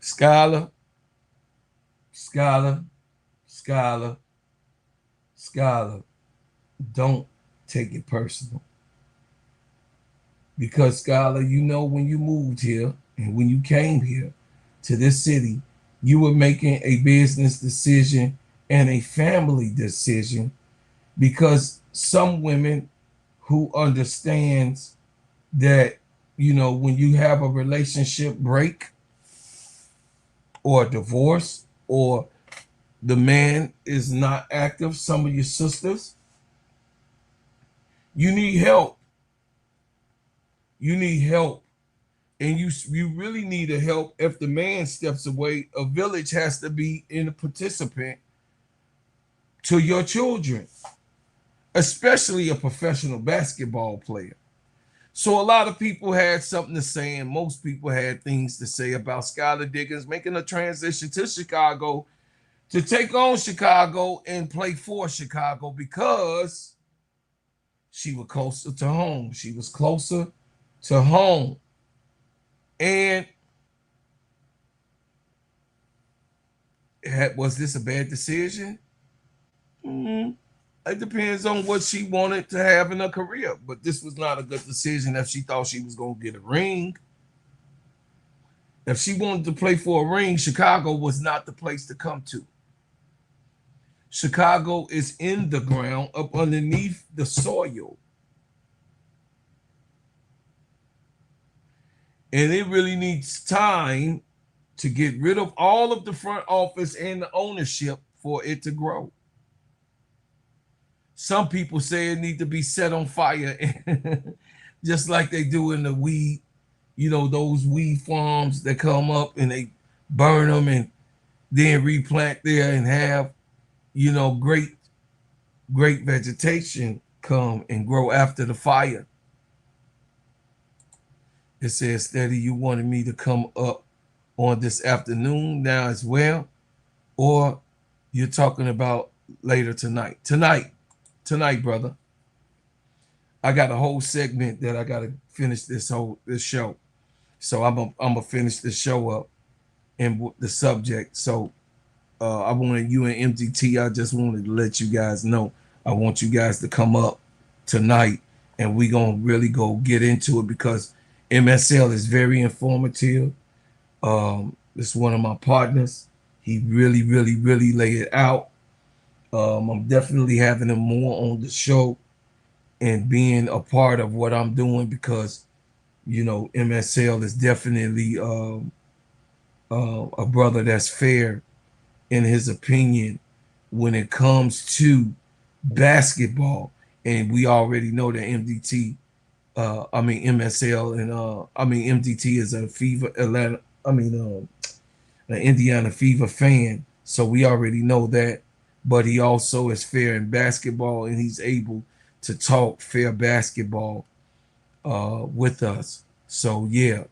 Skylar, don't take it personal. Because Skylar, you know, when you moved here and when you came here to this city, you were making a business decision and a family decision, because some women who understands that, you know, when you have a relationship break or a divorce, or the man is not active, some of your sisters, you need help. You need help. And you really need a help. If the man steps away, a village has to be in a participant to your children, especially a professional basketball player. So a lot of people had something to say, and most people had things to say about Skylar Diggins making a transition to Chicago to take on Chicago and play for Chicago, because she was closer to home. She was closer to home. And was this a bad decision? It depends on what she wanted to have in her career. But this was not a good decision if she thought she was going to get a ring. If she wanted to play for a ring, Chicago was not the place to come to. Chicago is in the ground, up underneath the soil. And it really needs time to get rid of all of the front office and the ownership for it to grow. Some people say it needs to be set on fire, just like they do in the weed, you know, those weed farms that come up and they burn them and then replant there and have, you know, great vegetation come and grow after the fire. It says, Steady, you wanted me to come up on this afternoon now as well, or you're talking about later tonight? Tonight, brother. I got a whole segment that I got to finish this show. So I'm gonna finish the show up and the subject. So I wanted you and MDT, I just wanted to let you guys know, I want you guys to come up tonight and we gonna really go get into it, because MSL is very informative. It's one of my partners. He really lay it out. I'm definitely having him more on the show and being a part of what I'm doing, because, you know, MSL is definitely a brother that's fair in his opinion when it comes to basketball. And we already know that MSL and MDT is an Indiana Fever fan. So we already know that, but he also is fair in basketball, and he's able to talk fair basketball with us. So yeah,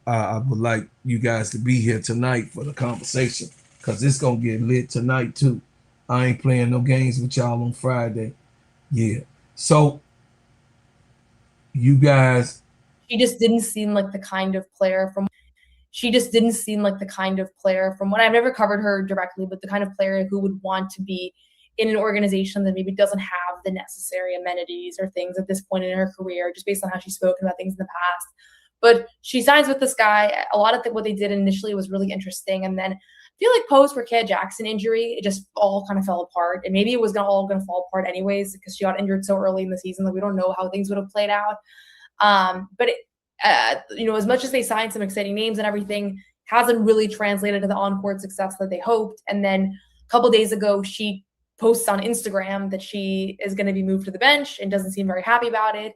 I would like you guys to be here tonight for the conversation, because it's gonna get lit tonight too. I ain't playing no games with y'all on Friday. Yeah. So you guys, she just didn't seem like the kind of player from what I've never covered her directly, but the kind of player who would want to be in an organization that maybe doesn't have the necessary amenities or things at this point in her career, just based on how she's spoken about things in the past. But she signs with this guy. A lot of what they did initially was really interesting. And then I feel like post her Kat Jackson injury, it just all kind of fell apart. And maybe it was all going to fall apart anyways, because she got injured so early in the season that we don't know how things would have played out. As much as they signed some exciting names and everything, hasn't really translated to the on-court success that they hoped. And then a couple days ago, she posts on Instagram that she is going to be moved to the bench and doesn't seem very happy about it.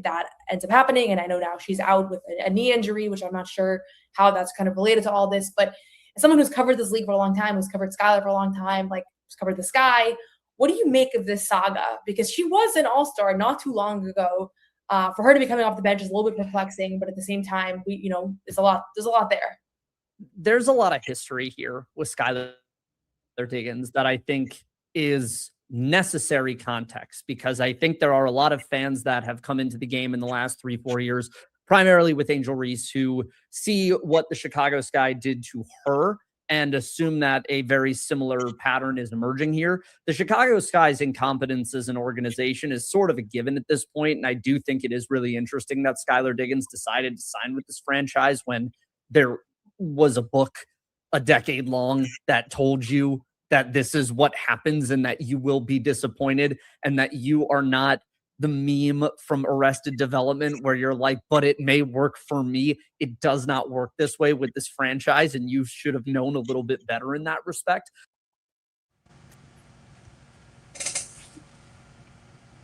That ends up happening. And I know now she's out with a knee injury, which I'm not sure how that's kind of related to all this. But as someone who's covered this league for a long time, who's covered Skylar for a long time, who's covered this guy, what do you make of this saga? Because she was an all-star not too long ago. For her to be coming off the bench is a little bit perplexing, but at the same time, there's a lot there. There's a lot of history here with Skylar Diggins that I think is necessary context, because I think there are a lot of fans that have come into the game in the last 3-4 years, primarily with Angel Reese, who see what the Chicago Sky did to her and assume that a very similar pattern is emerging here. The Chicago Sky's incompetence as an organization is sort of a given at this point, and I do think it is really interesting that Skylar Diggins decided to sign with this franchise when there was a book a decade long that told you that this is what happens and that you will be disappointed and that you are not the meme from Arrested Development where you're like, but it may work for me. It does not work this way with this franchise, and you should have known a little bit better in that respect.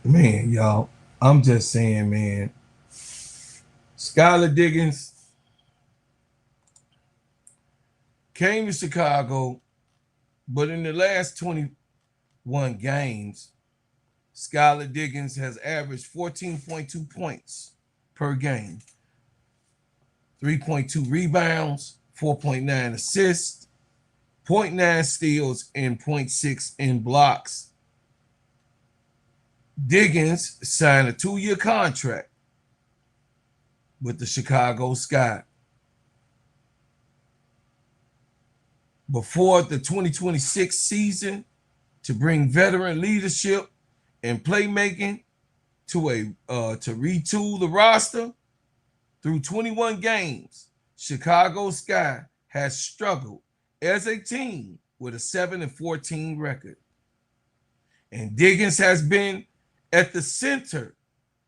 Man, y'all, I'm just saying, man, Skylar Diggins came to Chicago, but in the last 21 games, Skylar Diggins has averaged 14.2 points per game, 3.2 rebounds, 4.9 assists, 0.9 steals, and 0.6 in blocks. Diggins signed a 2-year contract with the Chicago Sky. Before the 2026 season to bring veteran leadership and playmaking to retool the roster. Through 21 games, Chicago Sky has struggled as a team with a 7-14 record. And Diggins has been at the center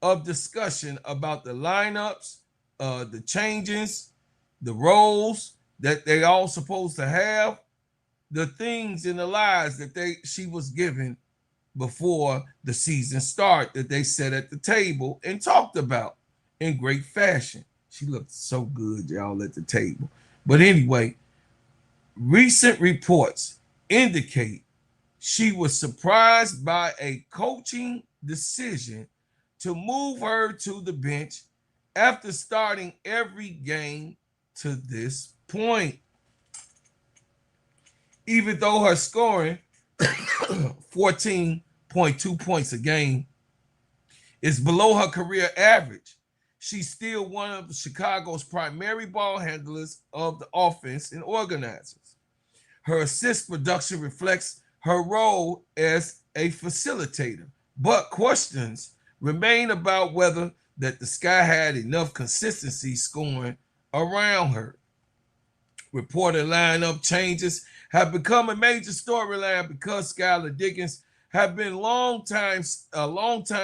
of discussion about the lineups, the changes, the roles that they all supposed to have, the things and the lies that she was given before the season start that they sat at the table and talked about in great fashion. She looked so good, y'all, at the table. But anyway, recent reports indicate she was surprised by a coaching decision to move her to the bench after starting every game to this point. Even though her scoring 14.2 points a game is below her career average, she's still one of Chicago's primary ball handlers of the offense and organizers. Her assist production reflects her role as a facilitator, but questions remain about whether that the Sky had enough consistency scoring around her. Reported lineup changes have become a major storyline because Skylar Diggins have been a long-time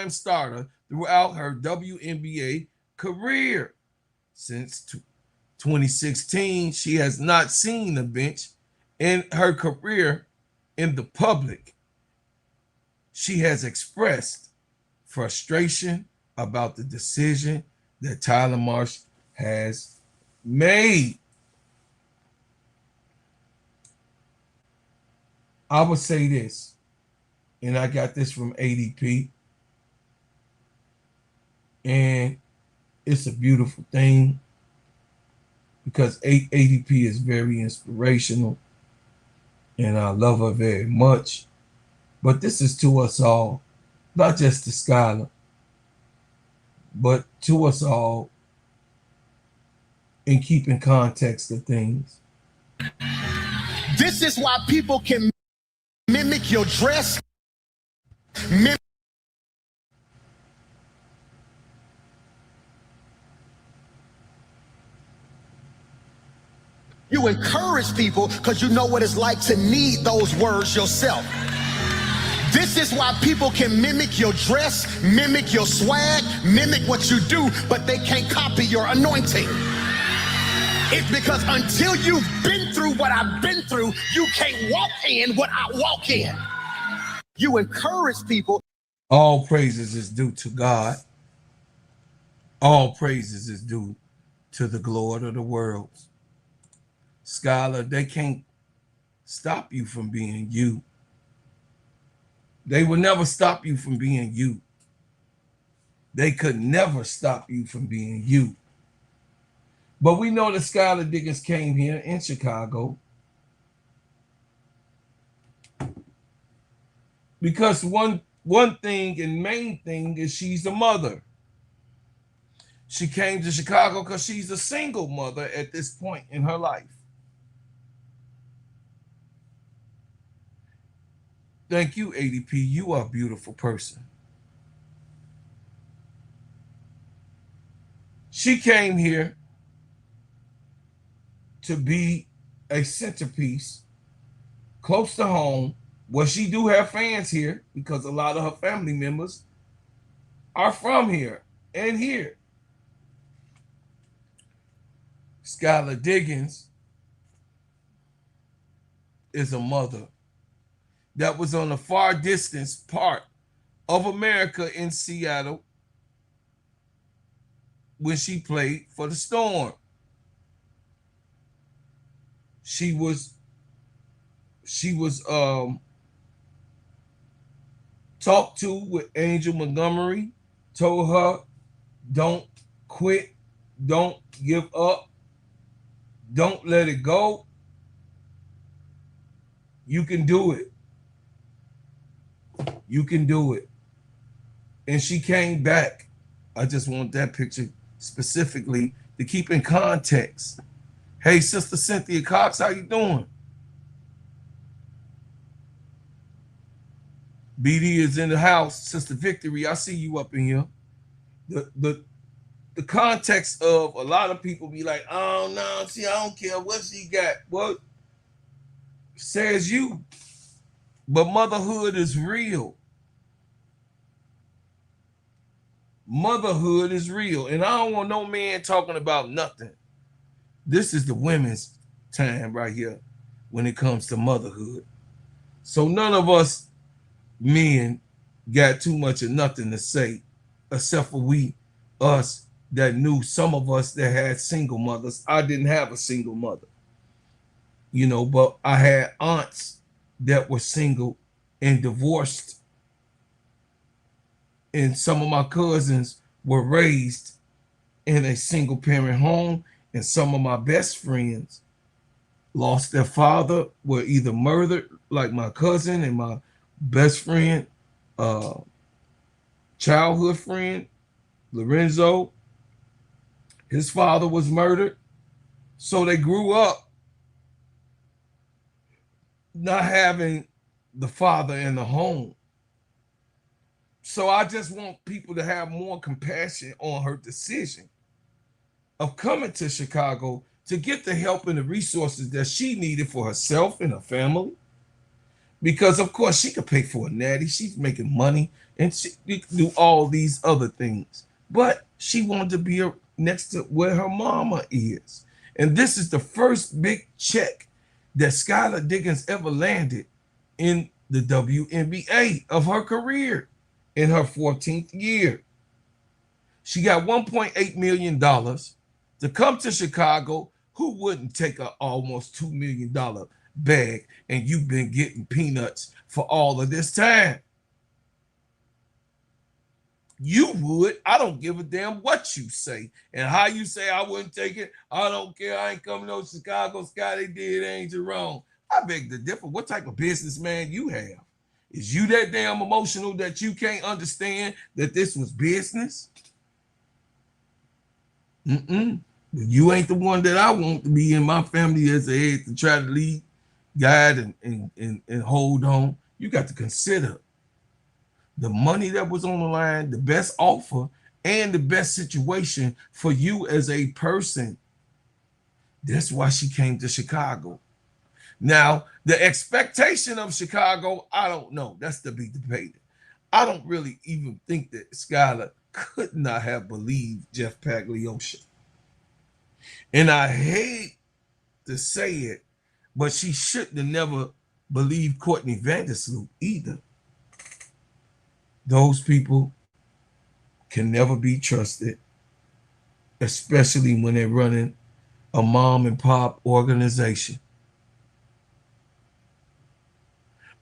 starter throughout her WNBA career. Since 2016, she has not seen the bench in her career in the public. She has expressed frustration about the decision that Tyler Marsh has made. I would say this, and I got this from ADP, and it's a beautiful thing because ADP is very inspirational, and I love her very much. But this is to us all, not just to Skylar, but to us all in keeping context of things. This is why people can mimic your dress. You encourage people because you know what it's like to need those words yourself. This is why people can mimic your dress, mimic your swag, mimic what you do, but they can't copy your anointing. It's because until you've been through what I've been through, you can't walk in what I walk in. You encourage people. All praises is due to God. All praises is due to the Lord of the worlds. Skylar, they can't stop you from being you. They will never stop you from being you. They could never stop you from being you. But we know that Skylar Diggins came here in Chicago because one thing and main thing is she's a mother. She came to Chicago because she's a single mother at this point in her life. Thank you, ADP. You are a beautiful person. She came here to be a centerpiece close to home. Well, she do have fans here because a lot of her family members are from here and here. Skylar Diggins is a mother that was on the far distance part of America in Seattle when she played for the Storm. She was talked to with Angel Montgomery, told her, don't quit, don't give up, don't let it go. You can do it. You can do it. And she came back. I just want that picture specifically to keep in context. Hey, Sister Cynthia Cox, how you doing? BD is in the house. Sister Victory, I see you up in here. The context of a lot of people be like, oh no, see, I don't care what she got. What says you? But motherhood is real. Motherhood is real. And I don't want no man talking about nothing. This is the women's time right here when it comes to motherhood. So none of us men got too much of nothing to say, except for us that knew, some of us that had single mothers. I didn't have a single mother, you know, but I had aunts that were single and divorced. And some of my cousins were raised in a single parent home. And some of my best friends lost their father, were either murdered, like my cousin and my best friend, childhood friend, Lorenzo. His father was murdered. So they grew up not having the father in the home. So I just want people to have more compassion on her decision of coming to Chicago to get the help and the resources that she needed for herself and her family. Because, of course, she could pay for a natty. She's making money and she can do all these other things. But she wanted to be next to where her mama is. And this is the first big check that Skylar Diggins ever landed in the WNBA of her career in her 14th year. She got $1.8 million to come to Chicago. Who wouldn't take an almost $2 million bag, and you've been getting peanuts for all of this time? You would. I don't give a damn what you say and how you say I wouldn't take it. I don't care. I ain't coming to Chicago. Sky, they did Angel wrong. I beg to differ. What type of businessman you have? Is you that damn emotional that you can't understand that this was business? You ain't the one that I want to be in my family as a head to try to lead, guide, and hold on. You got to consider the money that was on the line, the best offer, and the best situation for you as a person. That's why she came to Chicago. Now, the expectation of Chicago, I don't know. That's to be debated. I don't really even think that Skylar could not have believed Jeff Pagliocci. And I hate to say it, but she shouldn't have never believed Courtney Vandersloot either. Those people can never be trusted, especially when they're running a mom and pop organization.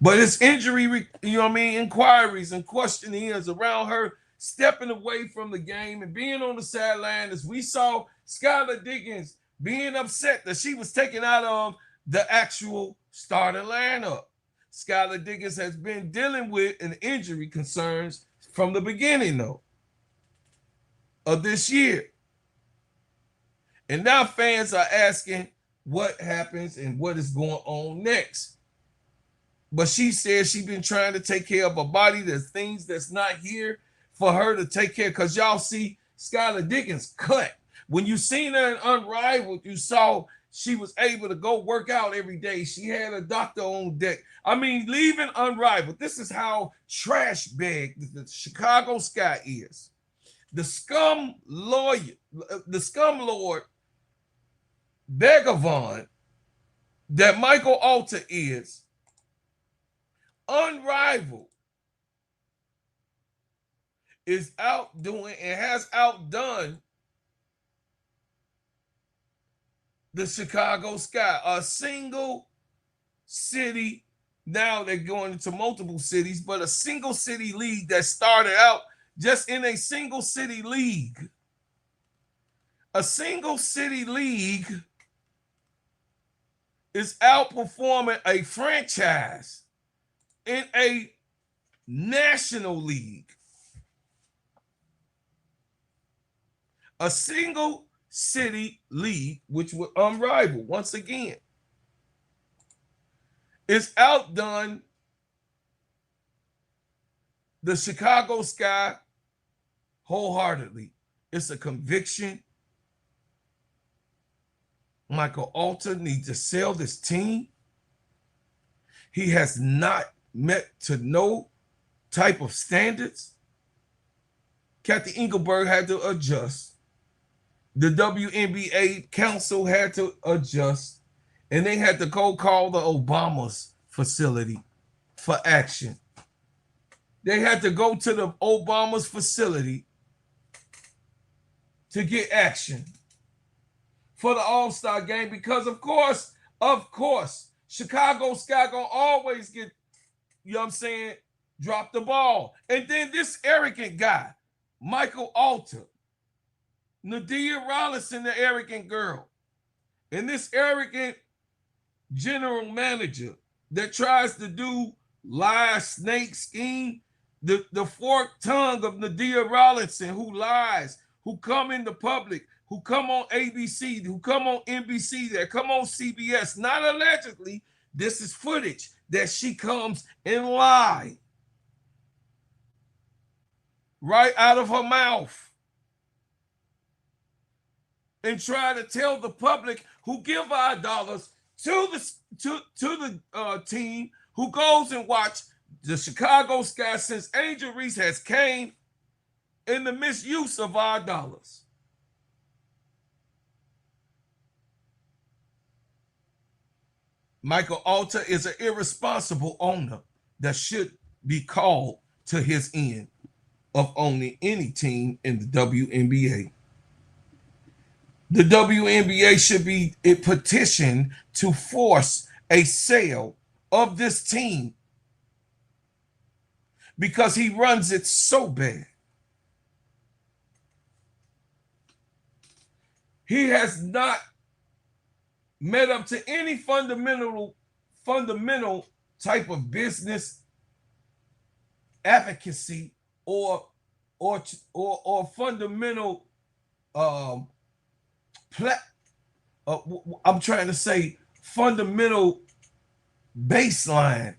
But it's injury, inquiries and questionings around her stepping away from the game and being on the sideline, as we saw Skylar Diggins being upset that she was taken out of the actual starting lineup. Skylar Diggins has been dealing with an injury concerns from the beginning, though, of this year. And now fans are asking what happens and what is going on next. But she says she's been trying to take care of her body. There's things that's not here for her to take care of. Because y'all see Skylar Diggins cut. When you seen her in Unrivaled, you saw she was able to go work out every day. She had a doctor on deck. I mean, leaving Unrivaled, this is how trash bag the Chicago Sky is. The scum lawyer, the scum lord Vagabond that Michael Alter is, Unrivaled, is outdoing and has outdone the Chicago Sky. A single city, now they're going into multiple cities, but a single city league that started out just in a single city league. A single city league is outperforming a franchise in a national league. A single city league, which was unrivaled once again, is outdone the Chicago Sky wholeheartedly. It's a conviction. Michael Alter needs to sell this team. He has not met to no type of standards. Cathy Engelbert had to adjust. The WNBA council had to adjust. And they had to go call the Obama's facility for action. They had to go to the Obama's facility to get action for the All-Star game, because of course, Chicago Sky gonna always get, you know what I'm saying, drop the ball. And then this arrogant guy, Michael Alter, Nadia Rollinson, the arrogant girl, and this arrogant general manager that tries to do lie, snake scheme, the forked tongue of Nadia Rollinson, who lies, who come in the public, who come on ABC, who come on NBC, that come on CBS, not allegedly, this is footage that she comes and lie right out of her mouth and try to tell the public who give our dollars to the team, who goes and watch the Chicago Sky since Angel Reese has came, in the misuse of our dollars. Michael Alter is an irresponsible owner that should be called to his end of owning any team in the WNBA. The WNBA should be petitioned to force a sale of this team because he runs it so bad. He has not met up to any fundamental type of business advocacy or fundamental I'm trying to say fundamental baseline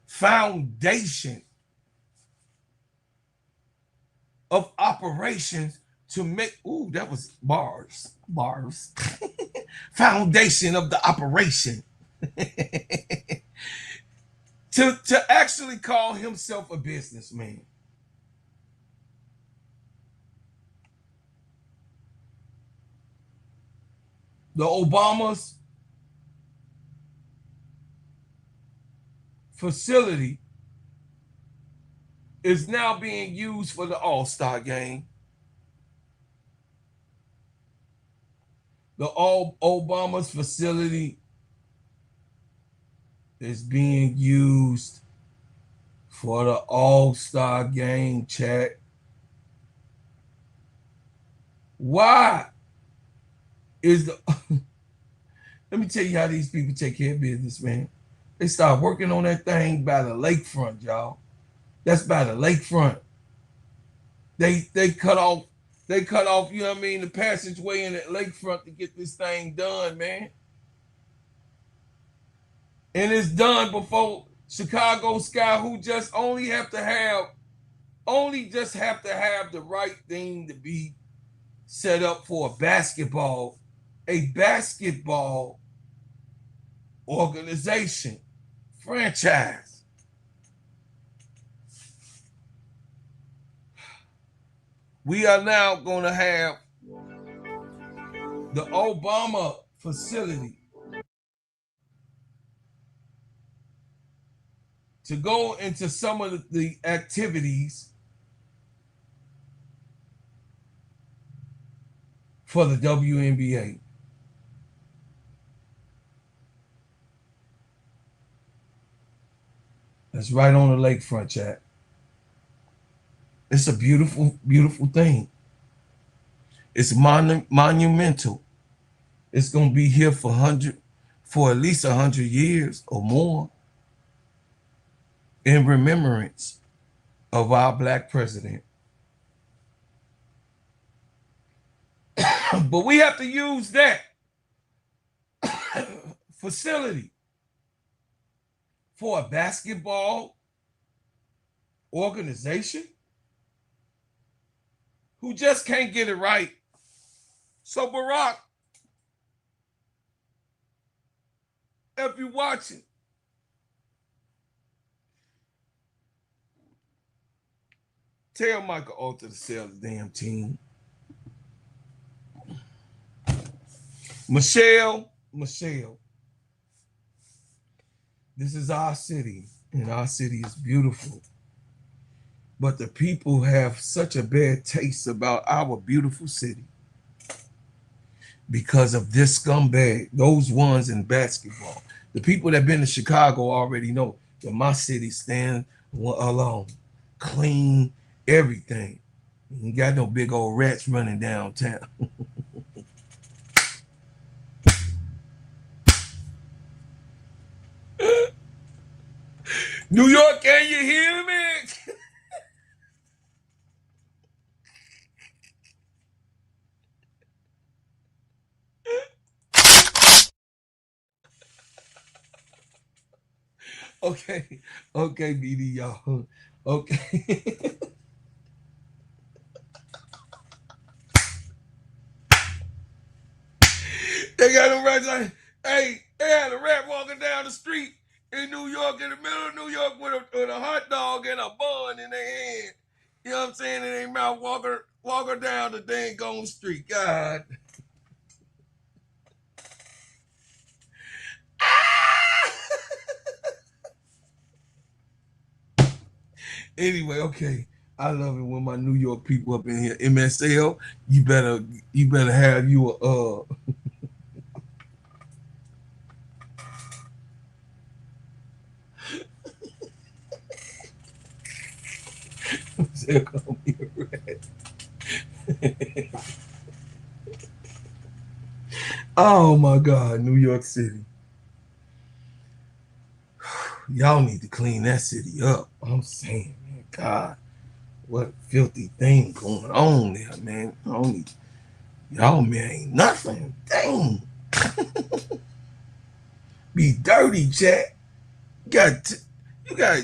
foundation of operations to make, that was bars foundation of the operation to actually call himself a businessman. The Obama's facility is now being used for the All-Star game. The Obama's facility is being used for the All-Star game, chat. Why is the let me tell you how these people take care of business, man. They start working on that thing by the lakefront, y'all. That's by the lakefront. They cut off, you know what I mean, the passageway in that lakefront to get this thing done, man. And it's done before Chicago Sky, who just only have to have the right thing to be set up for a basketball organization, franchise. We are now going to have the Obama facility to go into some of the activities for the WNBA. That's right on the lakefront, chat. It's a beautiful, beautiful thing. It's monumental. It's going to be here for at least 100 years or more in remembrance of our Black president. But we have to use that facility for a basketball organization who just can't get it right. So Barack, if you're watching, tell Michael Alter to sell the damn team. Michelle, this is our city, and our city is beautiful. But the people have such a bad taste about our beautiful city because of this scumbag, those ones in basketball. The people that been to Chicago already know that my city stands alone, clean, everything. You got no big old rats running downtown. New York, can you hear me? Okay, BD, y'all. Okay. They got them rats like, hey, they had a rat walking down the street in New York, in the middle of New York, with a hot dog and a bun in their hand. You know what I'm saying? In their mouth, walk her down the dang gone street. God. Anyway, okay. I love it when my New York people up in here. MSL, you better have you a MSL call me a rat. Oh my God, New York City. Y'all need to clean that city up. I'm saying, man, God, what filthy thing going on there, man. Y'all, man, ain't nothing. Dang. Be dirty, chat. You got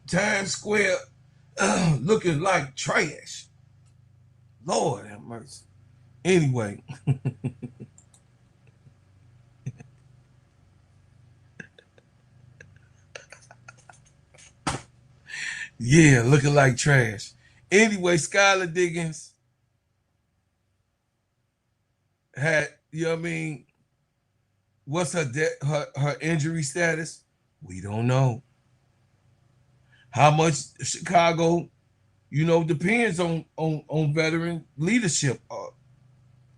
Times Square looking like trash. Lord have mercy. Anyway. Yeah, looking like trash. Anyway, Skylar Diggins had, you know what I mean? What's her injury status? We don't know. How much Chicago, depends on veteran leadership.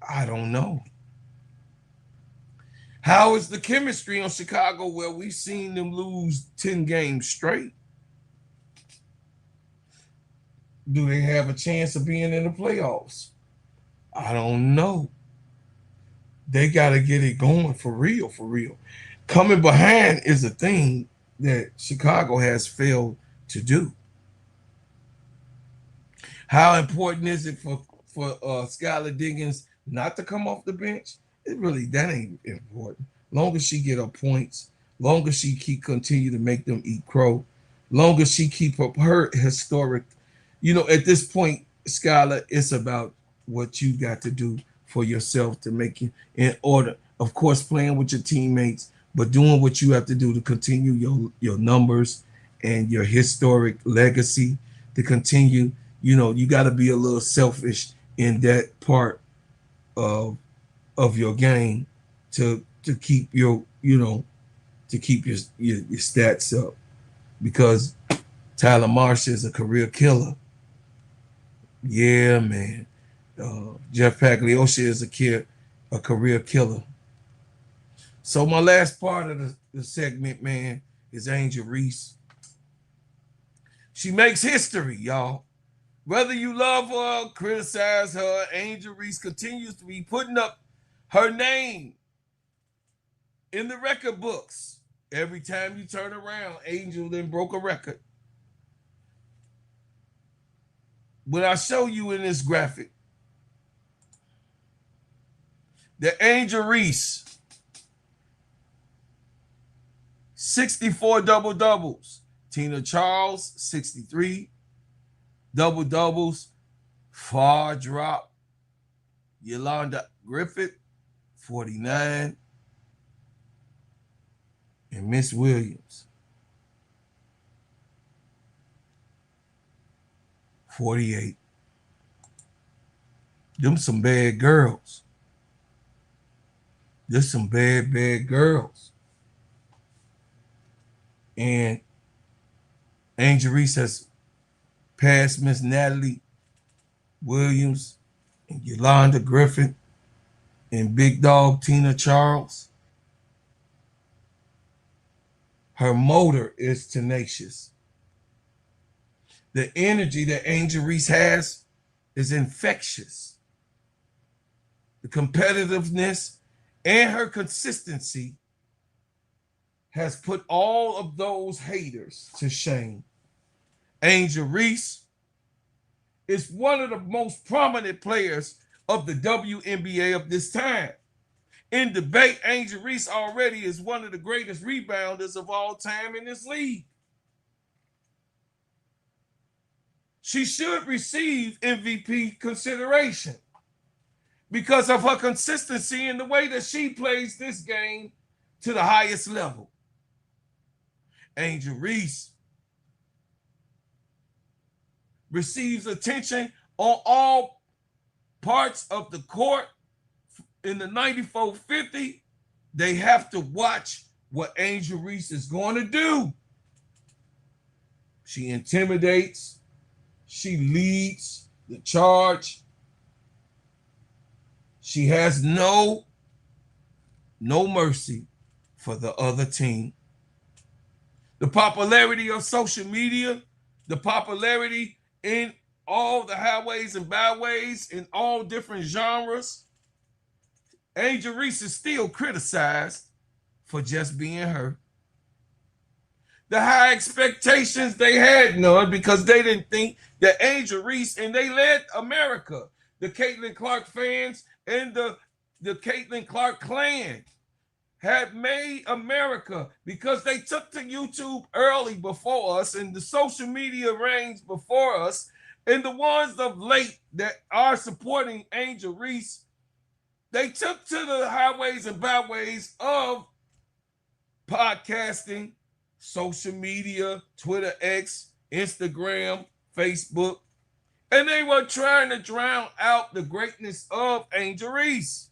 I don't know. How is the chemistry on Chicago where we've seen them lose 10 games straight? Do they have a chance of being in the playoffs? I don't know. They got to get it going for real, for real. Coming behind is a thing that Chicago has failed to do. How important is it for Skylar Diggins not to come off the bench? That ain't important. Long as she get her points, long as she continue to make them eat crow, long as she keep up her historic, at this point, Skylar, it's about what you got to do for yourself to make it in order. Of course, playing with your teammates, but doing what you have to do to continue your numbers and your historic legacy to continue. You got to be a little selfish in that part of your game to keep your stats up, because Tyler Marsh is a career killer. Yeah, man. Jeff Pagliosha is a career killer. So my last part of the segment, man, is Angel Reese. She makes history, y'all. Whether you love her, criticize her, Angel Reese continues to be putting up her name in the record books. Every time you turn around, Angel then broke a record. When I show you in this graphic, the Angel Reese, 64 double-doubles. Tina Charles, 63 double-doubles. Far drop. Yolanda Griffith, 49. And Miss Williams, 48. Them some bad girls. There's some bad girls. And Angel Reese has passed Miss Natalie Williams and Yolanda Griffith and Big Dog Tina Charles. Her motor is tenacious. The energy that Angel Reese has is infectious. The competitiveness and her consistency has put all of those haters to shame. Angel Reese is one of the most prominent players of the WNBA of this time. In debate, Angel Reese already is one of the greatest rebounders of all time in this league. She should receive MVP consideration because of her consistency in the way that she plays this game to the highest level. Angel Reese receives attention on all parts of the court. In the 94-50, they have to watch what Angel Reese is going to do. She intimidates. She leads the charge. She has no mercy for the other team. The popularity of social media, the popularity in all the highways and byways in all different genres, Angel Reese is still criticized for just being her. The high expectations, they had none because they didn't think that Angel Reese, and they led America, the Caitlin Clark fans and the Caitlin Clark clan had made America because they took to YouTube early before us and the social media reigns before us, and the ones of late that are supporting Angel Reese, they took to the highways and byways of podcasting, social media, Twitter, X, Instagram, Facebook, and they were trying to drown out the greatness of Angel Reese.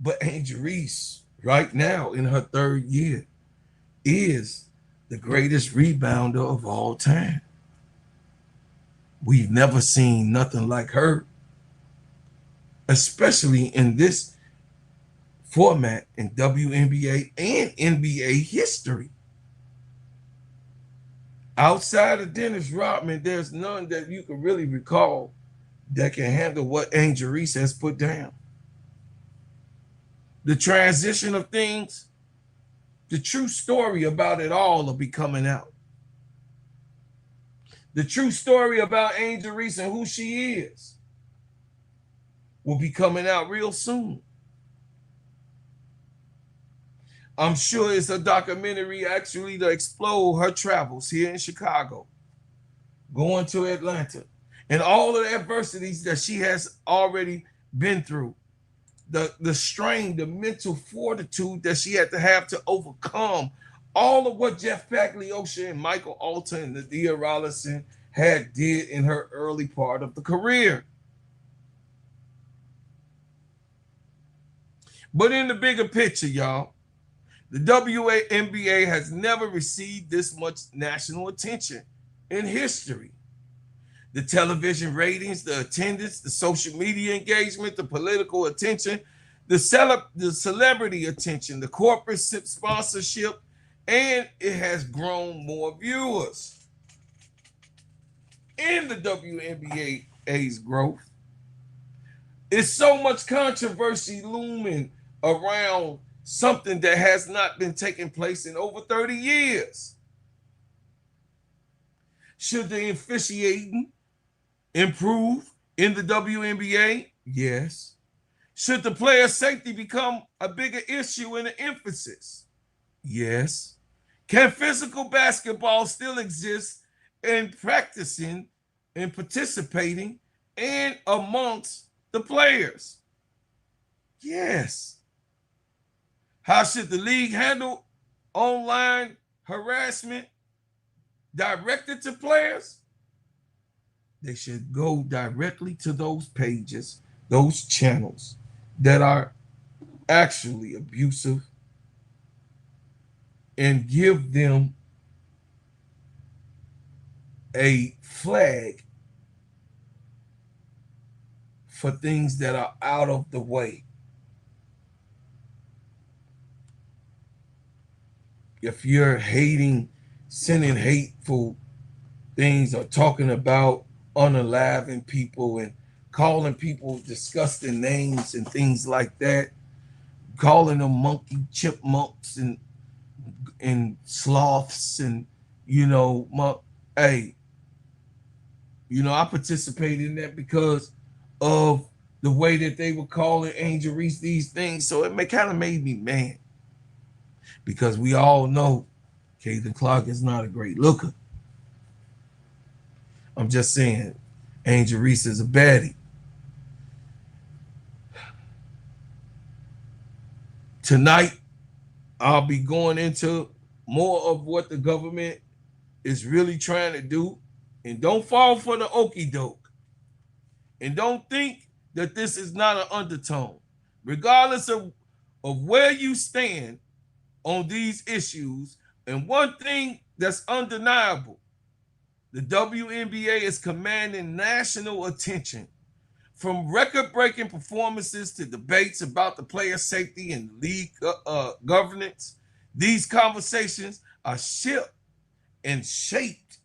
But Angel Reese, right now in her third year, is the greatest rebounder of all time. We've never seen nothing like her, especially in this format in WNBA and NBA history. Outside of Dennis Rodman, there's none that you can really recall that can handle what Angel Reese has put down. The transition of things, the true story about it all will be coming out. The true story about Angel Reese and who she is will be coming out real soon. I'm sure it's a documentary actually to explore her travels here in Chicago, going to Atlanta, and all of the adversities that she has already been through. The strain, the mental fortitude that she had to overcome all of what Jeff Pagliosha and Michael Alter and Nadia Rollison had did in her early part of the career. But in the bigger picture, y'all, the WNBA has never received this much national attention in history. The television ratings, the attendance, the social media engagement, the political attention, the celebrity attention, the corporate sponsorship, and it has grown more viewers. In the WNBA's growth, it's so much controversy looming around something that has not been taking place in over 30 years. Should the officiating improve in the WNBA? Yes. Should the player safety become a bigger issue and an emphasis? Yes. Can physical basketball still exist in practicing and participating and amongst the players? Yes. How should the league handle online harassment directed to players? They should go directly to those pages, those channels that are actually abusive, and give them a flag for things that are out of the way. If you're hating, sending hateful things or talking about unaliving people and calling people disgusting names and things like that, calling them monkey chipmunks and sloths and, hey, I participated in that because of the way that they were calling Angel Reese these things. So it kind of made me mad. Because we all know Caitlin Clark is not a great looker. I'm just saying, Angel Reese is a baddie. Tonight, I'll be going into more of what the government is really trying to do. And don't fall for the okie doke. And don't think that this is not an undertone. Regardless of where you stand on these issues, and one thing that's undeniable, the WNBA is commanding national attention. From record-breaking performances to debates about the player safety and league governance, these conversations are shipped and shaped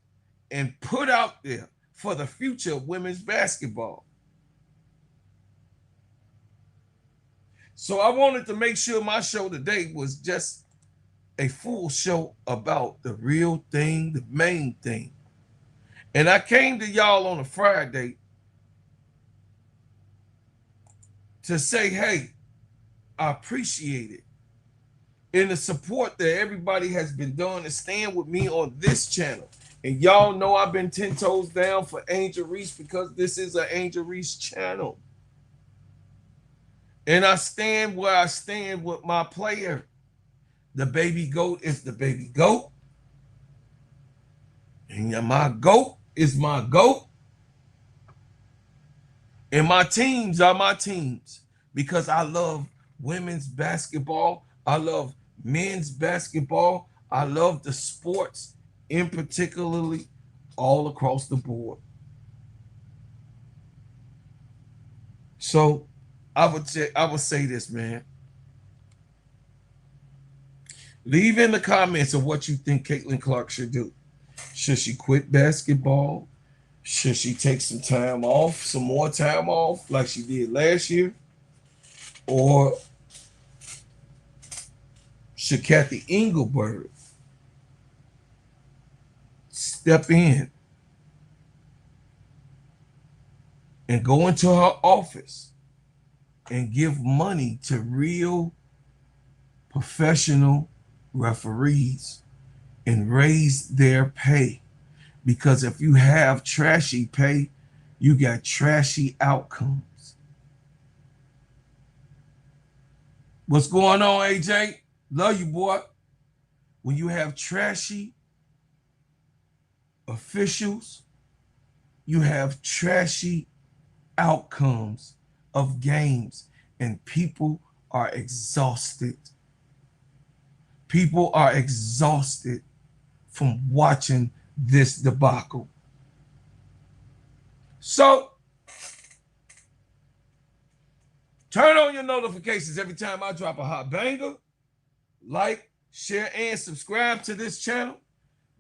and put out there for the future of women's basketball. So I wanted to make sure my show today was just a full show about the real thing, the main thing. And I came to y'all on a Friday to say, hey, I appreciate it. And the support that everybody has been doing to stand with me on this channel. And y'all know I've been 10 toes down for Angel Reese because this is an Angel Reese channel. And I stand where I stand with my player. The baby goat is the baby goat. And my goat is my goat. And my teams are my teams because I love women's basketball. I love men's basketball. I love the sports in particularly all across the board. So I would say this, man. Leave in the comments of what you think Caitlin Clark should do. Should she quit basketball? Should she take some time off, some more time off, like she did last year? Or should Cathy Engelbert step in and go into her office and give money to real professional referees and raise their pay? Because if you have trashy pay, you got trashy outcomes. What's going on, AJ? Love you, boy. When you have trashy officials, you have trashy outcomes of games, and people are exhausted. People are exhausted from watching this debacle. So turn on your notifications every time I drop a hot banger. Like, share, and subscribe to this channel.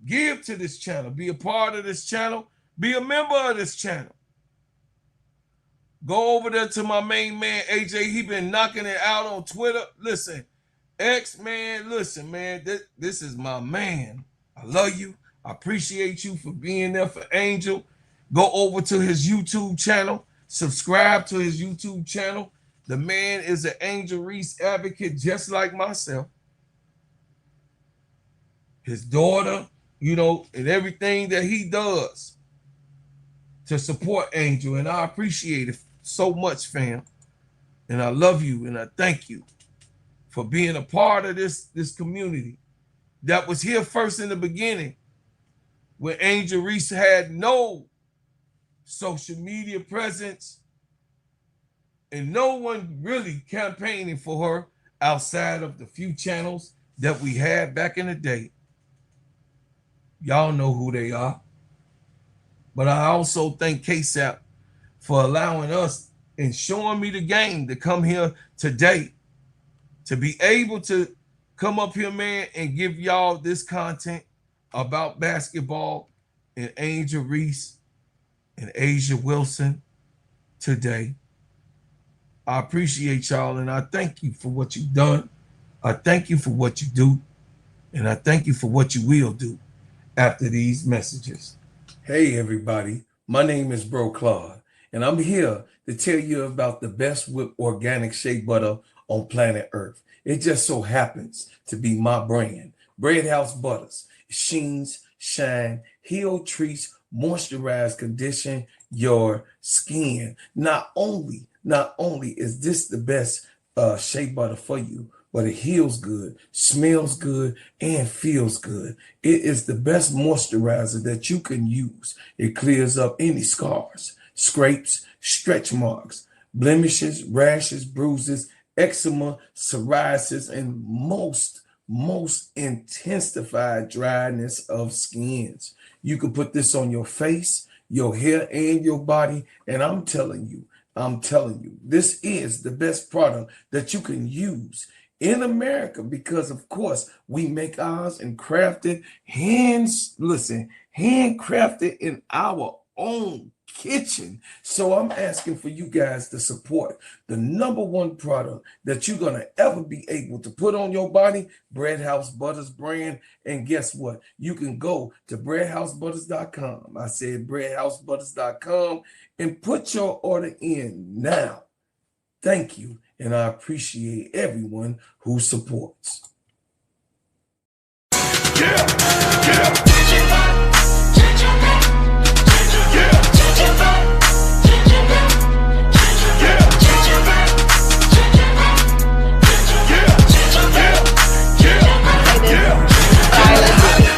Give to this channel. Be a part of this channel. Be a member of this channel. Go over there to my main man, AJ. He been knocking it out on Twitter. Listen, X, man, listen, man. This is my man. I love you. I appreciate you for being there for Angel. Go over to his YouTube channel. Subscribe to his YouTube channel. The man is an Angel Reese advocate just like myself. His daughter, you know, and everything that he does to support Angel. And I appreciate it so much, fam. And I love you and I thank you for being a part of this community that was here first in the beginning, when Angel Reese had no social media presence and no one really campaigning for her outside of the few channels that we had back in the day. Y'all know who they are. But I also thank KSAP for allowing us and showing me the game to come here today, to be able to come up here, man, and give y'all this content about basketball and Angel Reese and Asia Wilson today. I appreciate y'all, and I thank you for what you've done. I thank you for what you do, and I thank you for what you will do after these messages. Hey, everybody. My name is Bro Claude, and I'm here to tell you about the best whipped organic shea butter on planet Earth. It just so happens to be my brand, Bread House Butters. Sheens, shine, heal, treats, moisturize, condition your skin. Not only is this the best shea butter for you, but it heals good, smells good, and feels good. It is the best moisturizer that you can use. It clears up any scars, scrapes, stretch marks, blemishes, rashes, bruises, eczema, psoriasis, and most intensified dryness of skins. You can put this on your face, your hair, and your body, and I'm telling you, this is the best product that you can use in America, because of course we make ours and crafted handcrafted in our own kitchen. So I'm asking for you guys to support the #1 product that you're gonna ever be able to put on your body, Bread House Butters brand. And guess what? You can go to breadhousebutters.com. I said breadhousebutters.com, and put your order in now. Thank you, and I appreciate everyone who supports.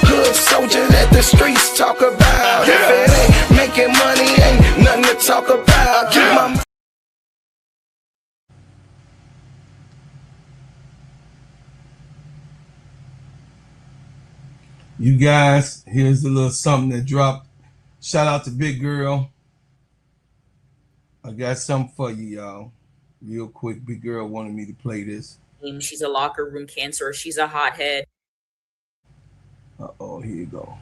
Hood soldier that the streets talk about. If it ain't making money, ain't nothing to talk about. Keep my You guys, here's a little something that dropped. Shout out to Big Girl. I got something for you, y'all. Real quick, Big Girl wanted me to play this. She's a locker room cancer. She's a hothead. Uh-oh, here you go.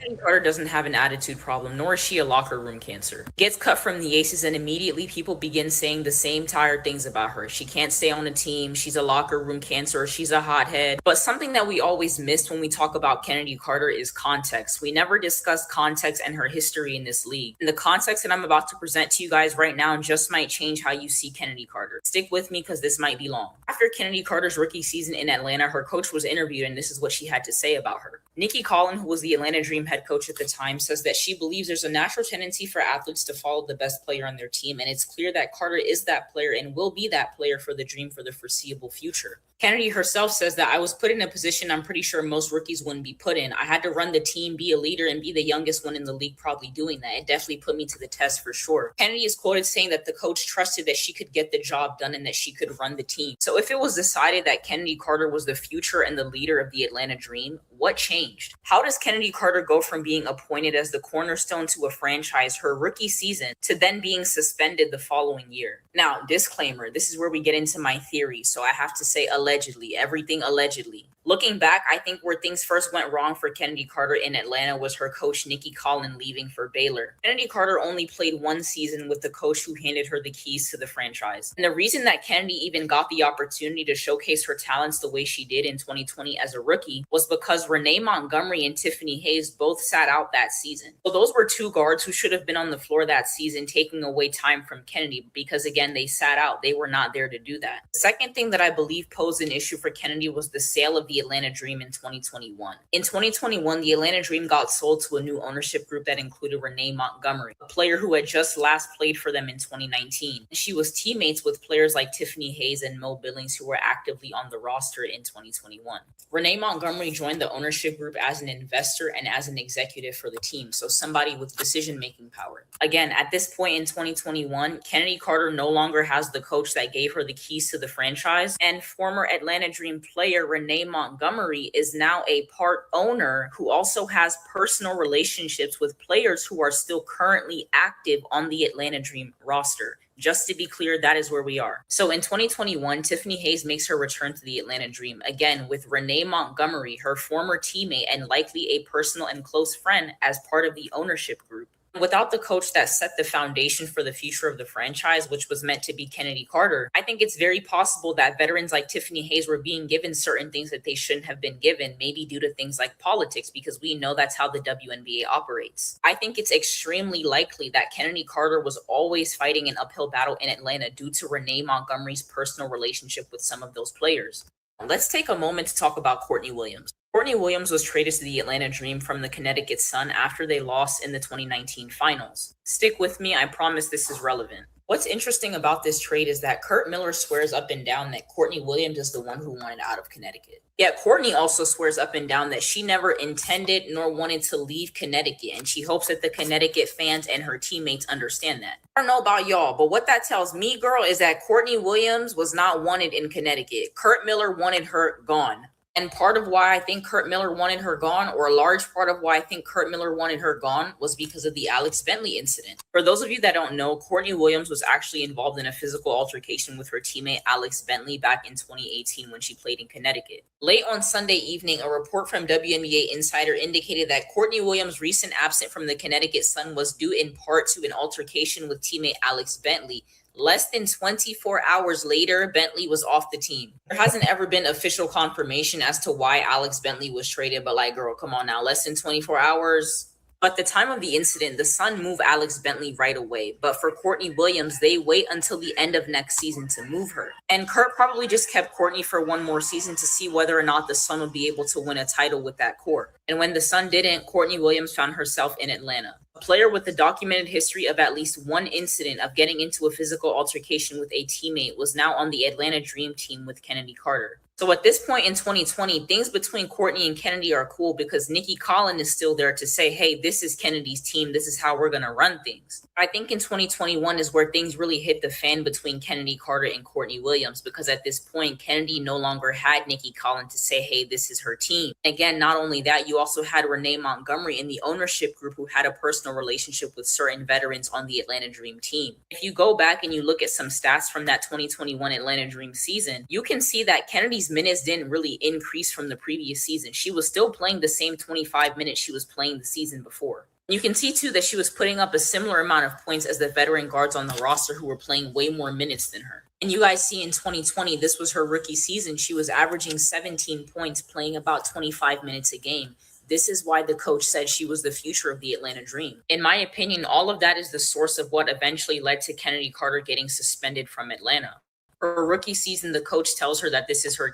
Kennedy Carter doesn't have an attitude problem, nor is she a locker room cancer. Gets cut from the Aces, and immediately people begin saying the same tired things about her. She can't stay on a team, she's a locker room cancer, she's a hothead. But something that we always miss when we talk about Kennedy Carter is context. We never discuss context and her history in this league. And the context that I'm about to present to you guys right now just might change how you see Kennedy Carter. Stick with me because this might be long. After Kennedy Carter's rookie season in Atlanta, her coach was interviewed, and this is what she had to say about her. Nikki Collin, who was the Atlanta Dream head coach at the time, says that she believes there's a natural tendency for athletes to follow the best player on their team, and it's clear that Carter is that player and will be that player for the Dream for the foreseeable future. Kennedy herself says that I was put in a position I'm pretty sure most rookies wouldn't be put in. I had to run the team, be a leader, and be the youngest one in the league probably doing that. It definitely put me to the test for sure. Kennedy is quoted saying that the coach trusted that she could get the job done and that she could run the team. So if it was decided that Kennedy Carter was the future and the leader of the Atlanta Dream, what changed? How does Kennedy Carter go from being appointed as the cornerstone to a franchise her rookie season to then being suspended the following year? Now, disclaimer, this is where we get into my theory, so I have to say allegedly, everything allegedly. Looking back, I think where things first went wrong for Kennedy Carter in Atlanta was her coach Nikki Collin leaving for Baylor. Kennedy Carter only played one season with the coach who handed her the keys to the franchise. And the reason that Kennedy even got the opportunity to showcase her talents the way she did in 2020 as a rookie was because Renee Montgomery and Tiffany Hayes both sat out that season. So those were two guards who should have been on the floor that season, taking away time from Kennedy because, again, they sat out. They were not there to do that. The second thing that I believe posed an issue for Kennedy was the sale of the Atlanta Dream in 2021. In 2021, the Atlanta Dream got sold to a new ownership group that included Renee Montgomery, a player who had just last played for them in 2019. She was teammates with players like Tiffany Hayes and Mo Billings, who were actively on the roster in 2021. Renee Montgomery joined the ownership group as an investor and as an executive for the team, so somebody with decision-making power. Again, at this point in 2021, Kennedy Carter no longer has the coach that gave her the keys to the franchise, and former Atlanta Dream player Renee Montgomery is now a part owner who also has personal relationships with players who are still currently active on the Atlanta Dream roster. Just to be clear, that is where we are. So in 2021, Tiffany Hayes makes her return to the Atlanta Dream, again with Renee Montgomery, her former teammate and likely a personal and close friend, as part of the ownership group. Without the coach that set the foundation for the future of the franchise, which was meant to be Kennedy Carter, I think it's very possible that veterans like Tiffany Hayes were being given certain things that they shouldn't have been given, maybe due to things like politics, because we know that's how the WNBA operates. I think it's extremely likely that Kennedy Carter was always fighting an uphill battle in Atlanta due to Renee Montgomery's personal relationship with some of those players. Let's take a moment to talk about Courtney Williams. Courtney Williams was traded to the Atlanta Dream from the Connecticut Sun after they lost in the 2019 finals. Stick with me, I promise this is relevant. What's interesting about this trade is that Curt Miller swears up and down that Courtney Williams is the one who wanted out of Connecticut. Yet Courtney also swears up and down that she never intended nor wanted to leave Connecticut, and she hopes that the Connecticut fans and her teammates understand that. I don't know about y'all, but what that tells me, girl, is that Courtney Williams was not wanted in Connecticut. Curt Miller wanted her gone. And part of why I think Curt Miller wanted her gone, or a large part of why I think Curt Miller wanted her gone, was because of the Alex Bentley incident. For those of you that don't know, Courtney Williams was actually involved in a physical altercation with her teammate Alex Bentley back in 2018 when she played in Connecticut. Late on Sunday evening, a report from WNBA Insider indicated that Courtney Williams' recent absence from the Connecticut Sun was due in part to an altercation with teammate Alex Bentley. Less than 24 hours later, Bentley was off the team. There hasn't ever been official confirmation as to why Alex Bentley was traded, but like, girl, come on now, less than 24 hours. At the time of the incident, the Sun moved Alex Bentley right away. But for Courtney Williams, they wait until the end of next season to move her. And Curt probably just kept Courtney for one more season to see whether or not the Sun would be able to win a title with that core. And when the Sun didn't, Courtney Williams found herself in Atlanta. A player with a documented history of at least one incident of getting into a physical altercation with a teammate was now on the Atlanta Dream team with Kennedy Carter. So at this point in 2020, things between Courtney and Kennedy are cool because Nikki Collin is still there to say, hey, this is Kennedy's team. This is how we're going to run things. I think in 2021 is where things really hit the fan between Kennedy Carter and Courtney Williams, because at this point, Kennedy no longer had Nikki Collin to say, hey, this is her team. Again, not only that, you also had Renee Montgomery in the ownership group who had a personal relationship with certain veterans on the Atlanta Dream team. If you go back and you look at some stats from that 2021 Atlanta Dream season, you can see that Kennedy's Kennedy's minutes didn't really increase from the previous season. She was still playing the same 25 minutes she was playing the season before. You can see too that she was putting up a similar amount of points as the veteran guards on the roster who were playing way more minutes than her. And you guys see in 2020, this was her rookie season. She was averaging 17 points, playing about 25 minutes a game. This is why the coach said she was the future of the Atlanta Dream. In my opinion, all of that is the source of what eventually led to Kennedy Carter getting suspended from Atlanta. Her rookie season, the coach tells her that this is her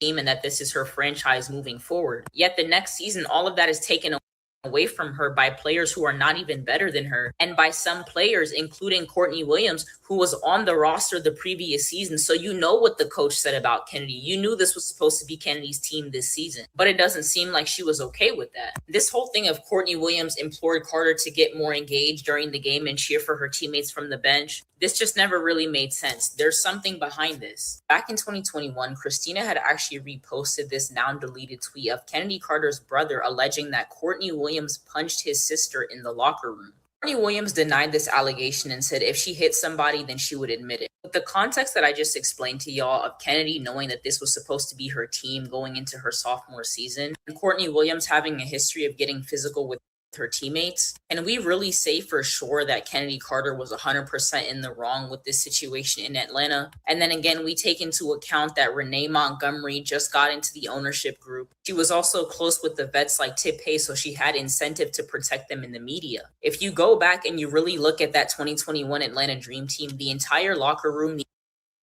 team and that this is her franchise moving forward. Yet the next season, all of that is taken away from her by players who are not even better than her, and by some players, including Courtney Williams, who was on the roster the previous season. So you know what the coach said about Kennedy. You knew this was supposed to be Kennedy's team this season, but it doesn't seem like she was okay with that. This whole thing of Courtney Williams implored Carter to get more engaged during the game and cheer for her teammates from the bench, this just never really made sense. There's something behind this. Back in 2021, Christina had actually reposted this now deleted tweet of Kennedy Carter's brother alleging that Courtney Williams punched his sister in the locker room. Courtney Williams denied this allegation and said if she hit somebody, then she would admit it. With the context that I just explained to y'all of Kennedy knowing that this was supposed to be her team going into her sophomore season, and Courtney Williams having a history of getting physical with her teammates, and we really say for sure that Kennedy Carter was 100% in the wrong with this situation in Atlanta. And then again, we take into account that Renee Montgomery just got into the ownership group. She was also close with the vets like Tip Hay, so she had incentive to protect them in the media. If you go back and you really look at that 2021 Atlanta Dream Team, the entire locker room,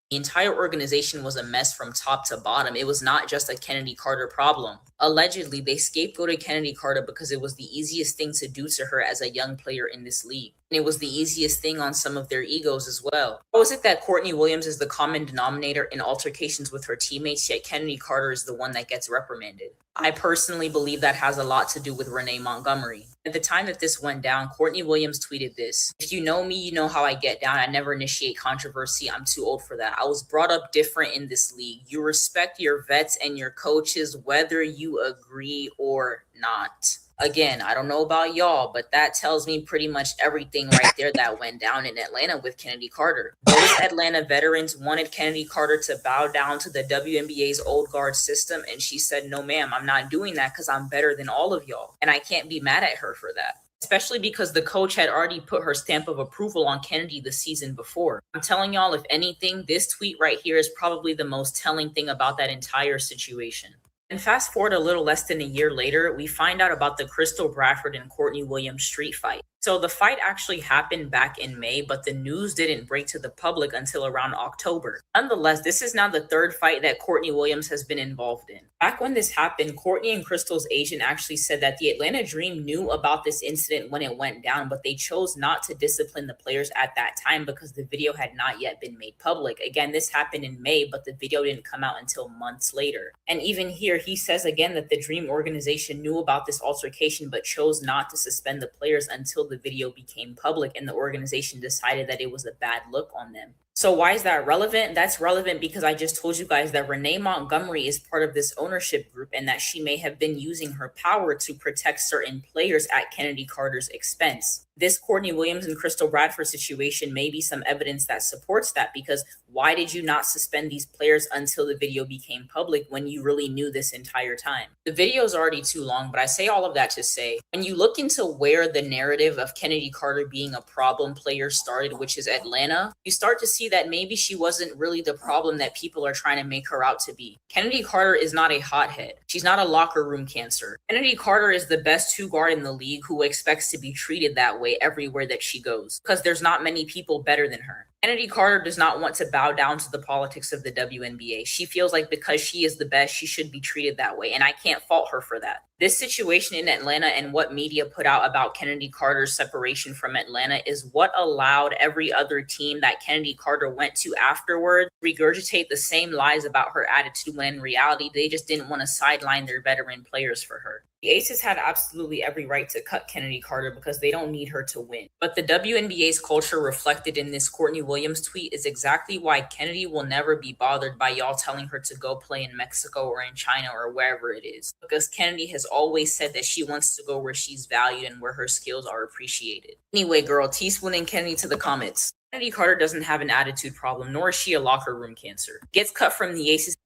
the entire organization was a mess from top to bottom. It was not just a Kennedy Carter problem. Allegedly, they scapegoated Kennedy Carter because it was the easiest thing to do to her as a young player in this league. And it was the easiest thing on some of their egos as well. How is it that Courtney Williams is the common denominator in altercations with her teammates, yet Kennedy Carter is the one that gets reprimanded? I personally believe that has a lot to do with Renee Montgomery. At the time that this went down, Courtney Williams tweeted this: "If you know me, you know how I get down. I never initiate controversy. I'm too old for that. I was brought up different in this league. You respect your vets and your coaches, whether you agree or not." Again, I don't know about y'all, but that tells me pretty much everything right there that went down in Atlanta with Kennedy Carter. Those Atlanta veterans wanted Kennedy Carter to bow down to the WNBA's old guard system, and she said, "No, ma'am, I'm not doing that because I'm better than all of y'all." And I can't be mad at her for that, especially because the coach had already put her stamp of approval on Kennedy the season before. I'm telling y'all, if anything, this tweet right here is probably the most telling thing about that entire situation. And fast forward a little less than a year later, we find out about the Crystal Bradford and Courtney Williams street fight. So the fight actually happened back in May, but the news didn't break to the public until around October. Nonetheless, this is now the third fight that Courtney Williams has been involved in. Back when this happened, Courtney and Crystal's agent actually said that the Atlanta Dream knew about this incident when it went down, but they chose not to discipline the players at that time because the video had not yet been made public. Again, this happened in May, but the video didn't come out until months later. And even here, he says again that the Dream organization knew about this altercation, but chose not to suspend the players until the video became public and the organization decided that it was a bad look on them. So why is that relevant? That's relevant because I just told you guys that Renee Montgomery is part of this ownership group and that she may have been using her power to protect certain players at Kennedy Carter's expense. This Courtney Williams and Crystal Bradford situation may be some evidence that supports that, because why did you not suspend these players until the video became public when you really knew this entire time? The video is already too long, but I say all of that to say, when you look into where the narrative of Kennedy Carter being a problem player started, which is Atlanta, you start to see that maybe she wasn't really the problem that people are trying to make her out to be. Kennedy Carter is not a hothead. She's not a locker room cancer. Kennedy Carter is the best two guard in the league who expects to be treated that way everywhere that she goes, because there's not many people better than her. Kennedy Carter does not want to bow down to the politics of the WNBA. She feels like because she is the best, she should be treated that way, and I can't fault her for that. This situation in Atlanta and what media put out about Kennedy Carter's separation from Atlanta is what allowed every other team that Kennedy Carter went to afterward regurgitate the same lies about her attitude, when in reality, they just didn't want to sideline their veteran players for her. The Aces had absolutely every right to cut Kennedy Carter because they don't need her to win. But the WNBA's culture reflected in this Courtney Williams tweet is exactly why Kennedy will never be bothered by y'all telling her to go play in Mexico or in China or wherever it is. Because Kennedy has always said that she wants to go where she's valued and where her skills are appreciated. Anyway, girl, teaspoon and Kennedy to the comments. Kennedy Carter doesn't have an attitude problem, nor is she a locker room cancer. Gets cut from the Aces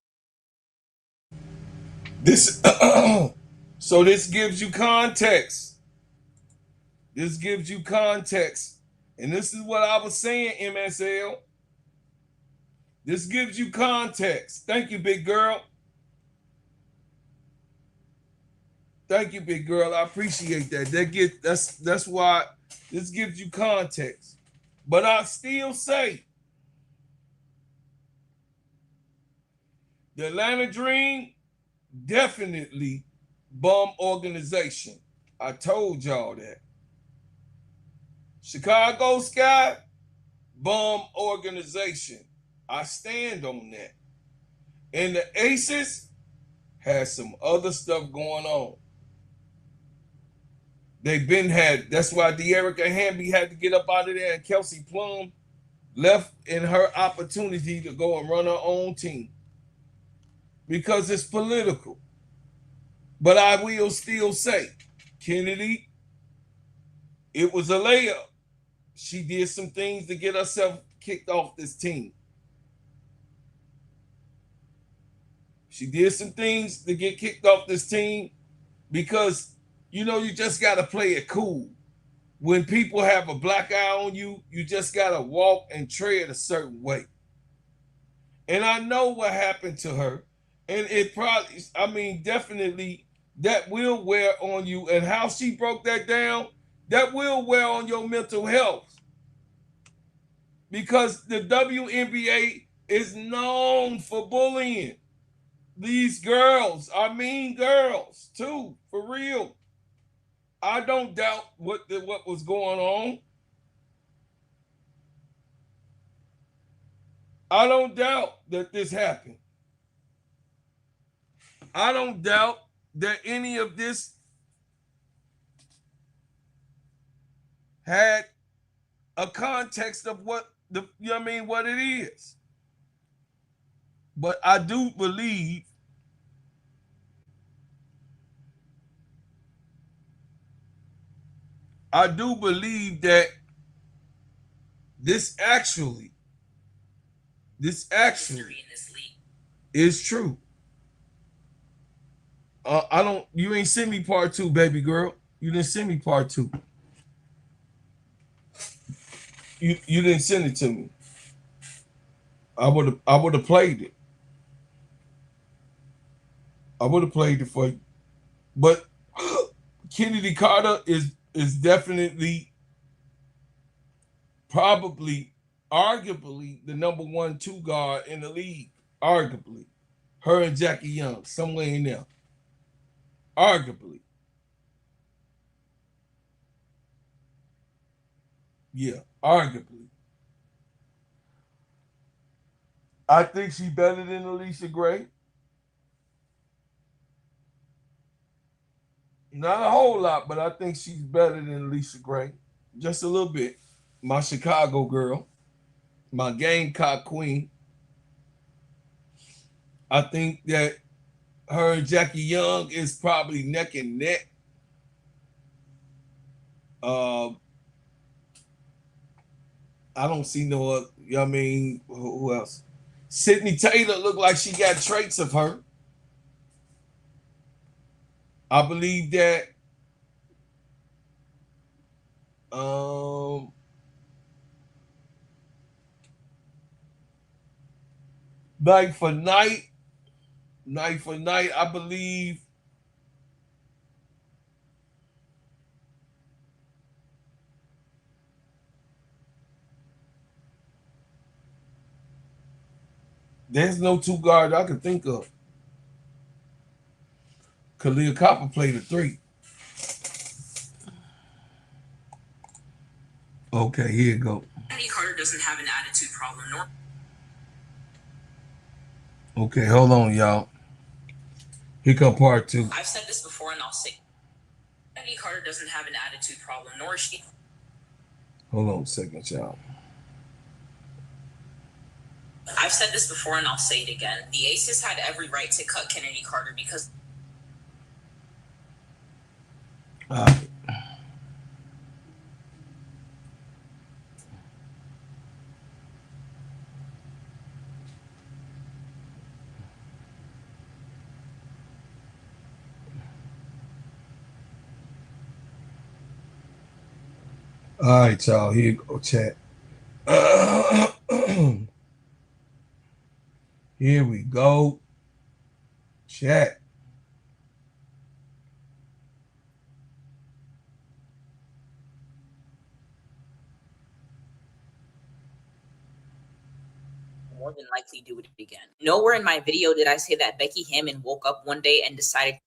This so this gives you context. This gives you context. And this is what I was saying, MSL. This gives you context. Thank you, big girl. Thank you, big girl. I appreciate that. That's why this gives you context. But I still say the Atlanta Dream, definitely bum organization. I told y'all that. Chicago Sky, bum organization. I stand on that. And the Aces has some other stuff going on. That's why De'Erica Hamby had to get up out of there, and Kelsey Plum left in her opportunity to go and run her own team. Because it's political. But I will still say, Kennedy, it was a layup. She did some things to get herself kicked off this team. She did some things to get kicked off this team because, you just got to play it cool. When people have a black eye on you, you just got to walk and tread a certain way. And I know what happened to her. And it probably, definitely that will wear on you. And how she broke that down, that will wear on your mental health. Because the WNBA is known for bullying. These girls are mean girls too, for real. I don't doubt what was going on. I don't doubt that this happened. I don't doubt that any of this had a context of what it is. But I do believe that this actually is true. You ain't send me part 2, baby girl. You didn't send me part 2. You didn't send it to me. I would have played it. I would have played it for you. But Kennedy Carter is definitely, probably, arguably the number 1-2 guard in the league. Arguably. Her and Jackie Young, somewhere in there. Arguably. Yeah, arguably. I think she's better than Alicia Gray. Not a whole lot, but I think she's better than Alicia Gray. Just a little bit. My Chicago girl. My Gamecock queen. I think that her and Jackie Young is probably neck and neck. I don't see no other, who else? Sydney Taylor looked like she got traits of her. I believe that night for night, I believe there's no 2 guard I can think of. Khalil Copper played a 3. Okay, here you go. Kennedy Carter doesn't have an attitude problem, nor. Okay, hold on, y'all. Here come part 2. I've said this before, and I'll say. Kennedy Carter doesn't have an attitude problem, nor is she. Hold on a second, y'all. I've said this before, and I'll say it again. The Aces had every right to cut Kennedy Carter because. All right, y'all. Here you go, chat. Here we go. Chat. More than likely do it again. Nowhere in my video did I say that Becky Hammon woke up one day and decided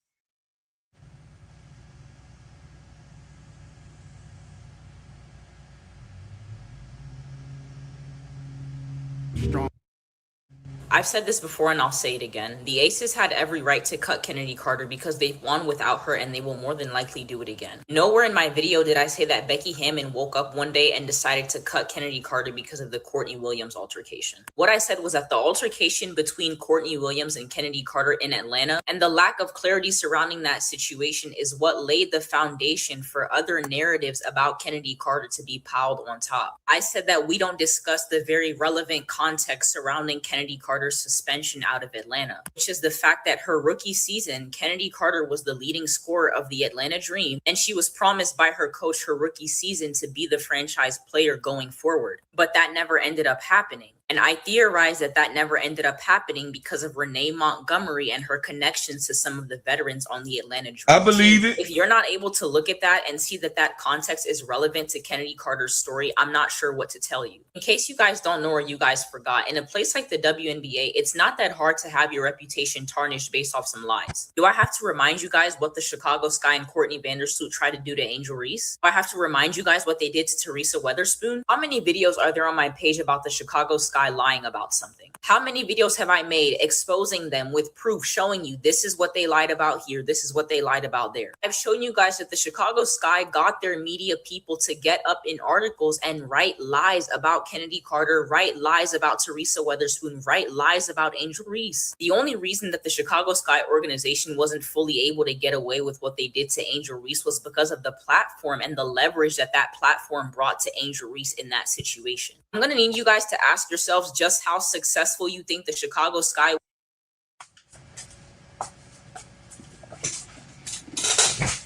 I've said this before and I'll say it again. The Aces had every right to cut Kennedy Carter because they've won without her and they will more than likely do it again. Nowhere in my video did I say that Becky Hammon woke up one day and decided to cut Kennedy Carter because of the Courtney Williams altercation. What I said was that the altercation between Courtney Williams and Kennedy Carter in Atlanta and the lack of clarity surrounding that situation is what laid the foundation for other narratives about Kennedy Carter to be piled on top. I said that we don't discuss the very relevant context surrounding Kennedy Carter's suspension out of Atlanta, which is the fact that her rookie season, Kennedy Carter was the leading scorer of the Atlanta Dream, and she was promised by her coach her rookie season to be the franchise player going forward. But that never ended up happening. And I theorize that that never ended up happening because of Renee Montgomery and her connections to some of the veterans on the Atlanta Dream. I believe it. If you're not able to look at that and see that that context is relevant to Kennedy Carter's story, I'm not sure what to tell you. In case you guys don't know or you guys forgot, in a place like the WNBA, it's not that hard to have your reputation tarnished based off some lies. Do I have to remind you guys what the Chicago Sky and Courtney Vandersloot tried to do to Angel Reese? Do I have to remind you guys what they did to Teresa Weatherspoon? How many videos are there on my page about the Chicago Sky lying about something? How many videos have I made exposing them with proof showing you this is what they lied about here, this is what they lied about there? I've shown you guys that the Chicago Sky got their media people to get up in articles and write lies about Kennedy Carter, write lies about Teresa Weatherspoon, write lies about Angel Reese. The only reason that the Chicago Sky organization wasn't fully able to get away with what they did to Angel Reese was because of the platform and the leverage that that platform brought to Angel Reese in that situation. I'm going to need you guys to ask yourselves just how successful you think the Chicago Sky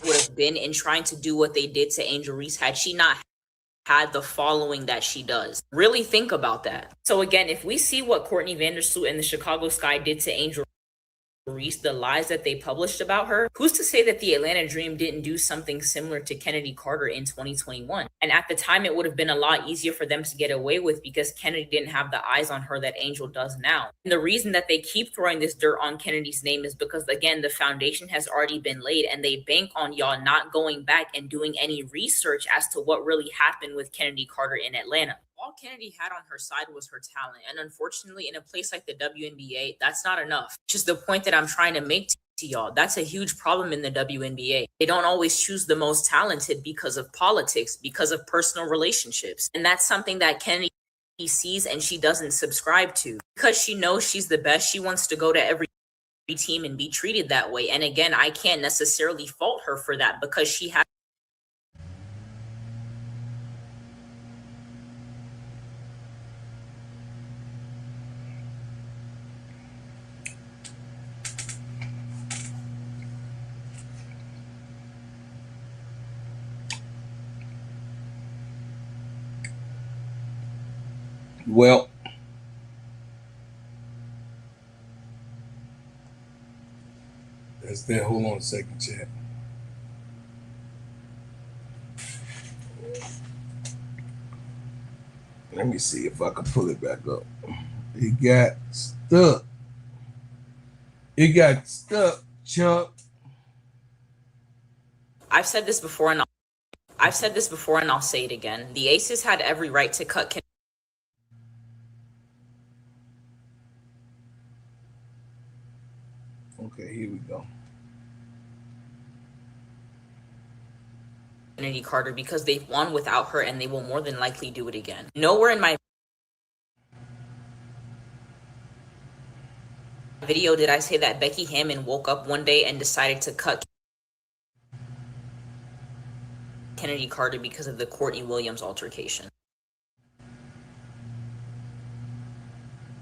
would have been in trying to do what they did to Angel Reese had she not had the following that she does. Really think about that. So again, if we see what Courtney Vandersloot and the Chicago Sky did to Angel Reese, the lies that they published about her, who's to say that the Atlanta Dream didn't do something similar to Kennedy Carter in 2021? And at the time, it would have been a lot easier for them to get away with because Kennedy didn't have the eyes on her that Angel does now. And the reason that they keep throwing this dirt on Kennedy's name is because, again, the foundation has already been laid and they bank on y'all not going back and doing any research as to what really happened with Kennedy Carter in Atlanta. All Kennedy had on her side was her talent. And unfortunately, in a place like the WNBA, that's not enough. Just the point that I'm trying to make to y'all, that's a huge problem in the WNBA. They don't always choose the most talented because of politics, because of personal relationships. And that's something that Kennedy sees and she doesn't subscribe to. Because she knows she's the best, she wants to go to every team and be treated that way. And again, I can't necessarily fault her for that because she has Well, that's that. Hold on a second, chat. Let me see if I can pull it back up. It got stuck. It got stuck, Chuck. I've said this before and I'll say it again. The Aces had every right to cut Okay, here we go. Kennedy Carter because they've won without her and they will more than likely do it again. Nowhere in my video did I say that Becky Hammon woke up one day and decided to cut Kennedy Carter because of the Courtney Williams altercation.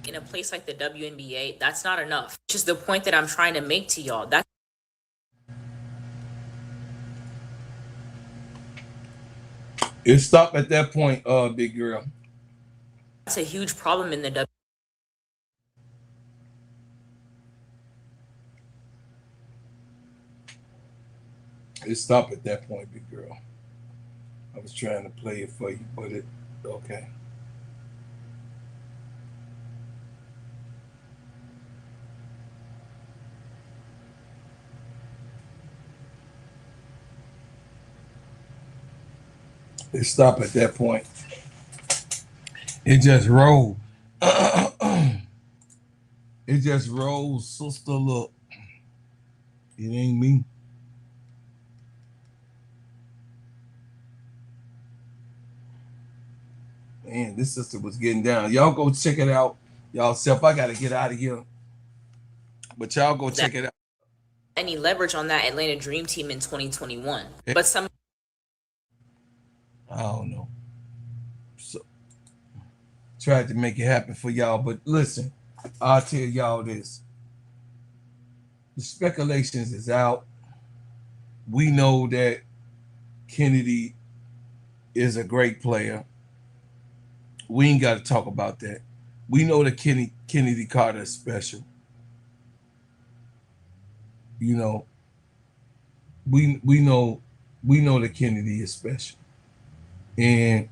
In a place like the WNBA, that's not enough. Just the point that I'm trying to make to y'all. That's It stopped at that point, big girl. That's a huge problem in the W. It stopped at that point, big girl. I was trying to play it for you, but it okay. It stopped at that point. It just rolled. It just rolls, sister. Look, it ain't me. Man, this sister was getting down. Y'all go check it out. Y'all self, I gotta get out of here. But y'all go check it out. Any leverage on that Atlanta Dream Team in 2021. But some I don't know. So tried to make it happen for y'all, but listen, I'll tell y'all this. The speculations is out. We know that Kennedy is a great player. We ain't got to talk about that. We know that Kennedy Carter is special. You know, we know that Kennedy is special. And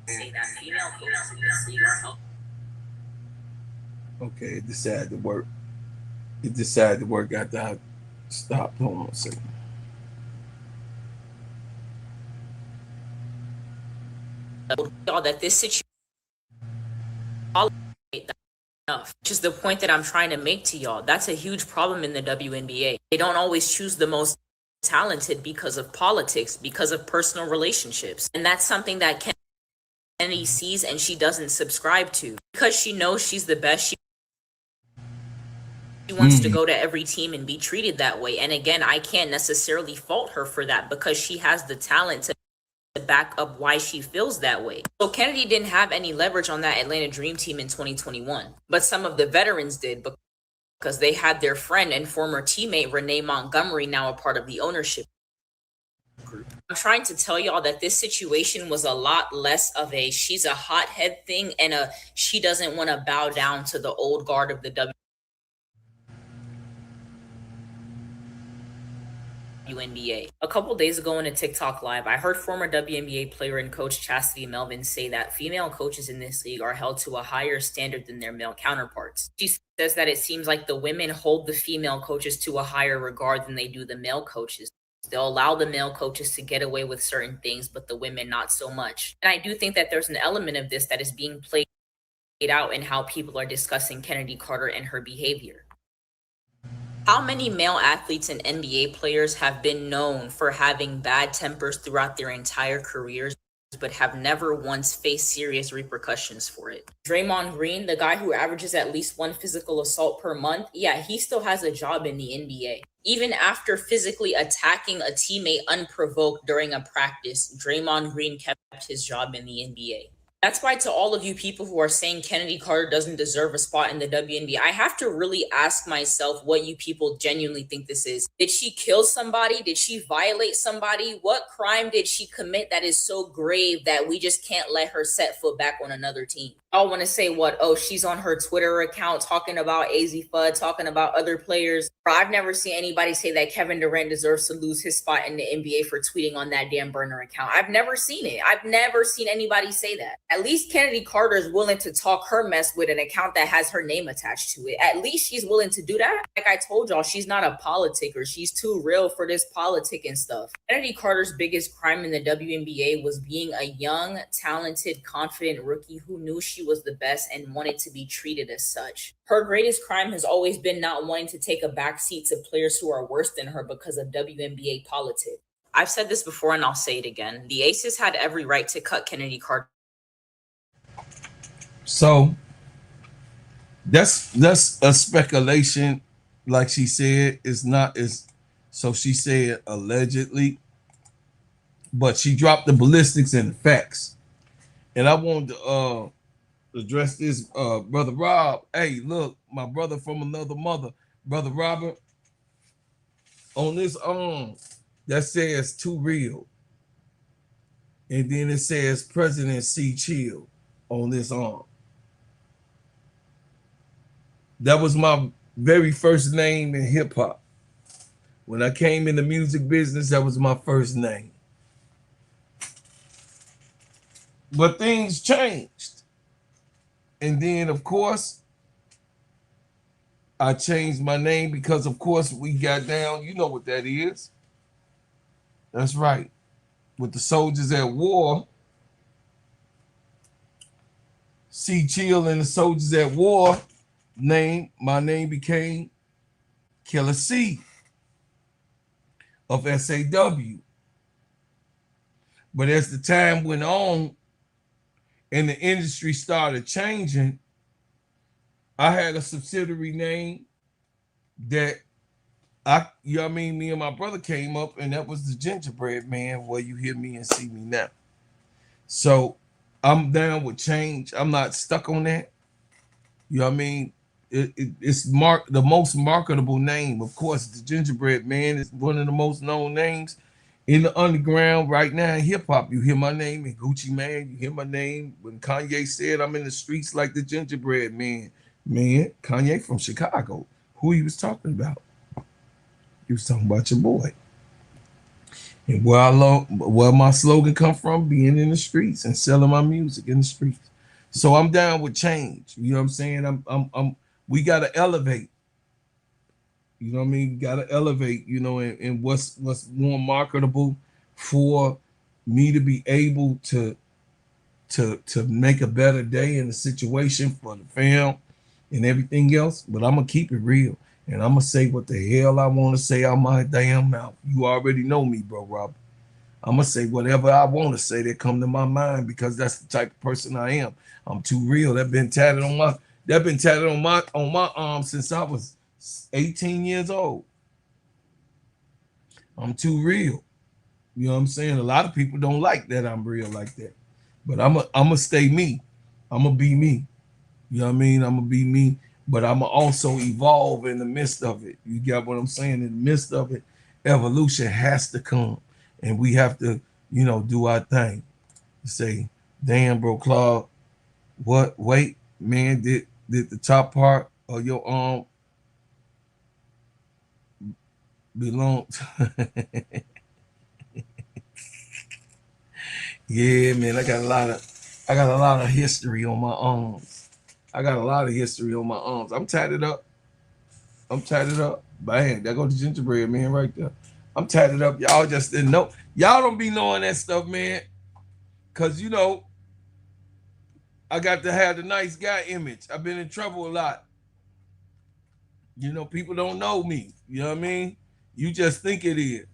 okay, it decided to work. It decided to work after I stopped. Hold on a second. y'all that this situation enough, which is the point that I'm trying to make to y'all. That's a huge problem in the WNBA. They don't always choose the most talented because of politics, because of personal relationships. And that's something that Kennedy sees and she doesn't subscribe to. Because she knows she's the best, she wants to go to every team and be treated that way. And again, I can't necessarily fault her for that because she has the talent to back up why she feels that way. So Kennedy didn't have any leverage on that Atlanta Dream Team in 2021, but some of the veterans did because they had their friend and former teammate Renee Montgomery, now a part of the ownership group. I'm trying to tell y'all that this situation was a lot less of a she's a hothead thing and a she doesn't want to bow down to the old guard of the WNBA. A couple days ago in a TikTok live, I heard former WNBA player and coach Chastity Melvin say that female coaches in this league are held to a higher standard than their male counterparts. She says that it seems like the women hold the female coaches to a higher regard than they do the male coaches. They'll allow the male coaches to get away with certain things, but the women not so much. And I do think that there's an element of this that is being played out in how people are discussing Kennedy Carter and her behavior. How many male athletes and NBA players have been known for having bad tempers throughout their entire careers, but have never once faced serious repercussions for it? Draymond Green, the guy who averages at least one physical assault per month, yeah, he still has a job in the NBA. Even after physically attacking a teammate unprovoked during a practice, Draymond Green kept his job in the NBA. That's why to all of you people who are saying Kennedy Carter doesn't deserve a spot in the WNBA, I have to really ask myself what you people genuinely think this is. Did she kill somebody? Did she violate somebody? What crime did she commit that is so grave that we just can't let her set foot back on another team? I want to say what? Oh, she's on her Twitter account talking about AZ Fudd, talking about other players. Bro, I've never seen anybody say that Kevin Durant deserves to lose his spot in the NBA for tweeting on that damn burner account. I've never seen it. I've never seen anybody say that. At least Kennedy Carter is willing to talk her mess with an account that has her name attached to it. At least she's willing to do that. Like I told y'all, she's not a politicker. She's too real for this politic and stuff. Kennedy Carter's biggest crime in the WNBA was being a young, talented, confident rookie who knew she was the best and wanted to be treated as such. Her greatest crime has always been not wanting to take a backseat to players who are worse than her because of WNBA politics. I've said this before and I'll say it again. The Aces had every right to cut Kennedy Carter. So that's a speculation, like she said. It's not as so she said allegedly, but she dropped the ballistics and the facts. And I wanted to address this, brother Rob. Hey, look, my brother from another mother, brother Robert, on this that says too real. And then it says President C. Chill on this arm. That was my very first name in hip hop. When I came in the music business, that was my first name. But things changed. And then, of course, I changed my name because, of course, we got down. You know what that is. That's right. With the soldiers at war, C. Chill and the soldiers at war my name became Killer C of SAW. But as the time went on and the industry started changing, I had a subsidiary name that me and my brother came up, and that was the Gingerbread Man, where you hear me and see me now. So I'm down with change. I'm not stuck on that. You know what I mean? It's the most marketable name. Of course, the Gingerbread Man is one of the most known names in the underground right now in hip hop. You hear my name in Gucci Man. You hear my name when Kanye said I'm in the streets like the Gingerbread Man. Man, Kanye from Chicago. Who he was talking about? He was talking about your boy. And where my slogan come from, being in the streets and selling my music in the streets. So I'm down with change. You know what I'm saying? We gotta elevate. You know what I mean? We gotta elevate, you know, and what's more marketable for me to be able to make a better day in the situation for the fam and everything else. But I'm gonna keep it real. And I'm gonna say what the hell I want to say out my damn mouth. You already know me, bro, Rob. I'm gonna say whatever I want to say that come to my mind, because that's the type of person I am. I'm too real. That been tatted on my arm since I was 18 years old. I'm too real. You know what I'm saying? A lot of people don't like that I'm real like that. But I'm gonna stay me. I'm gonna be me. You know what I mean? I'm gonna be me. But I'm gonna also evolve in the midst of it. You get what I'm saying? In the midst of it, evolution has to come. And we have to, you know, do our thing. Say, damn, bro, Claude, what? Wait, man, did the top part of your arm belong to... Yeah, man, I got a lot of history on my arms. I'm tatted up. Bang, there go the Gingerbread Man right there. I'm tatted up. Y'all just didn't know. Y'all don't be knowing that stuff, man. Cause you know, I got to have the nice guy image. I've been in trouble a lot. You know, people don't know me. You know what I mean? You just think it is.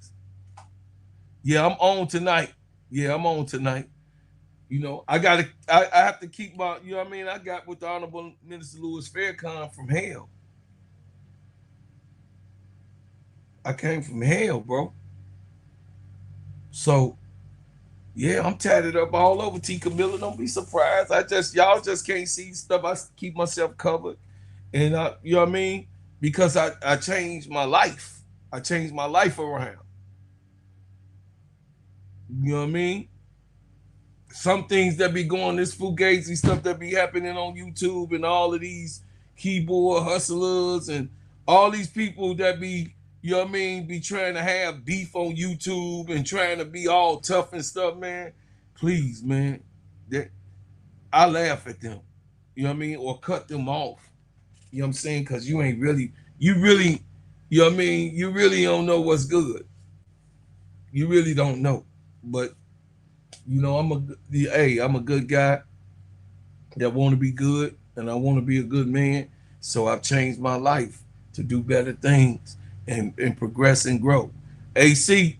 Yeah, I'm on tonight. You know, I have to keep my, you know what I mean? I got with the Honorable Minister Louis Farrakhan from hell. I came from hell, bro. So, yeah, I'm tatted up all over. T. Camilla, don't be surprised. Y'all just can't see stuff. I keep myself covered. And, you know what I mean? Because I changed my life. I changed my life around. You know what I mean? Some things that be going, this fugazi stuff that be happening on YouTube and all of these keyboard hustlers and all these people that be, you know what I mean, be trying to have beef on YouTube and trying to be all tough and stuff, man. Please, man. I laugh at them. You know what I mean? Or cut them off. You know what I'm saying? Because you really, you know what I mean? You really don't know what's good. You really don't know. But you know, I'm a good guy that want to be good, and I want to be a good man. So I've changed my life to do better things and progress and grow. AC,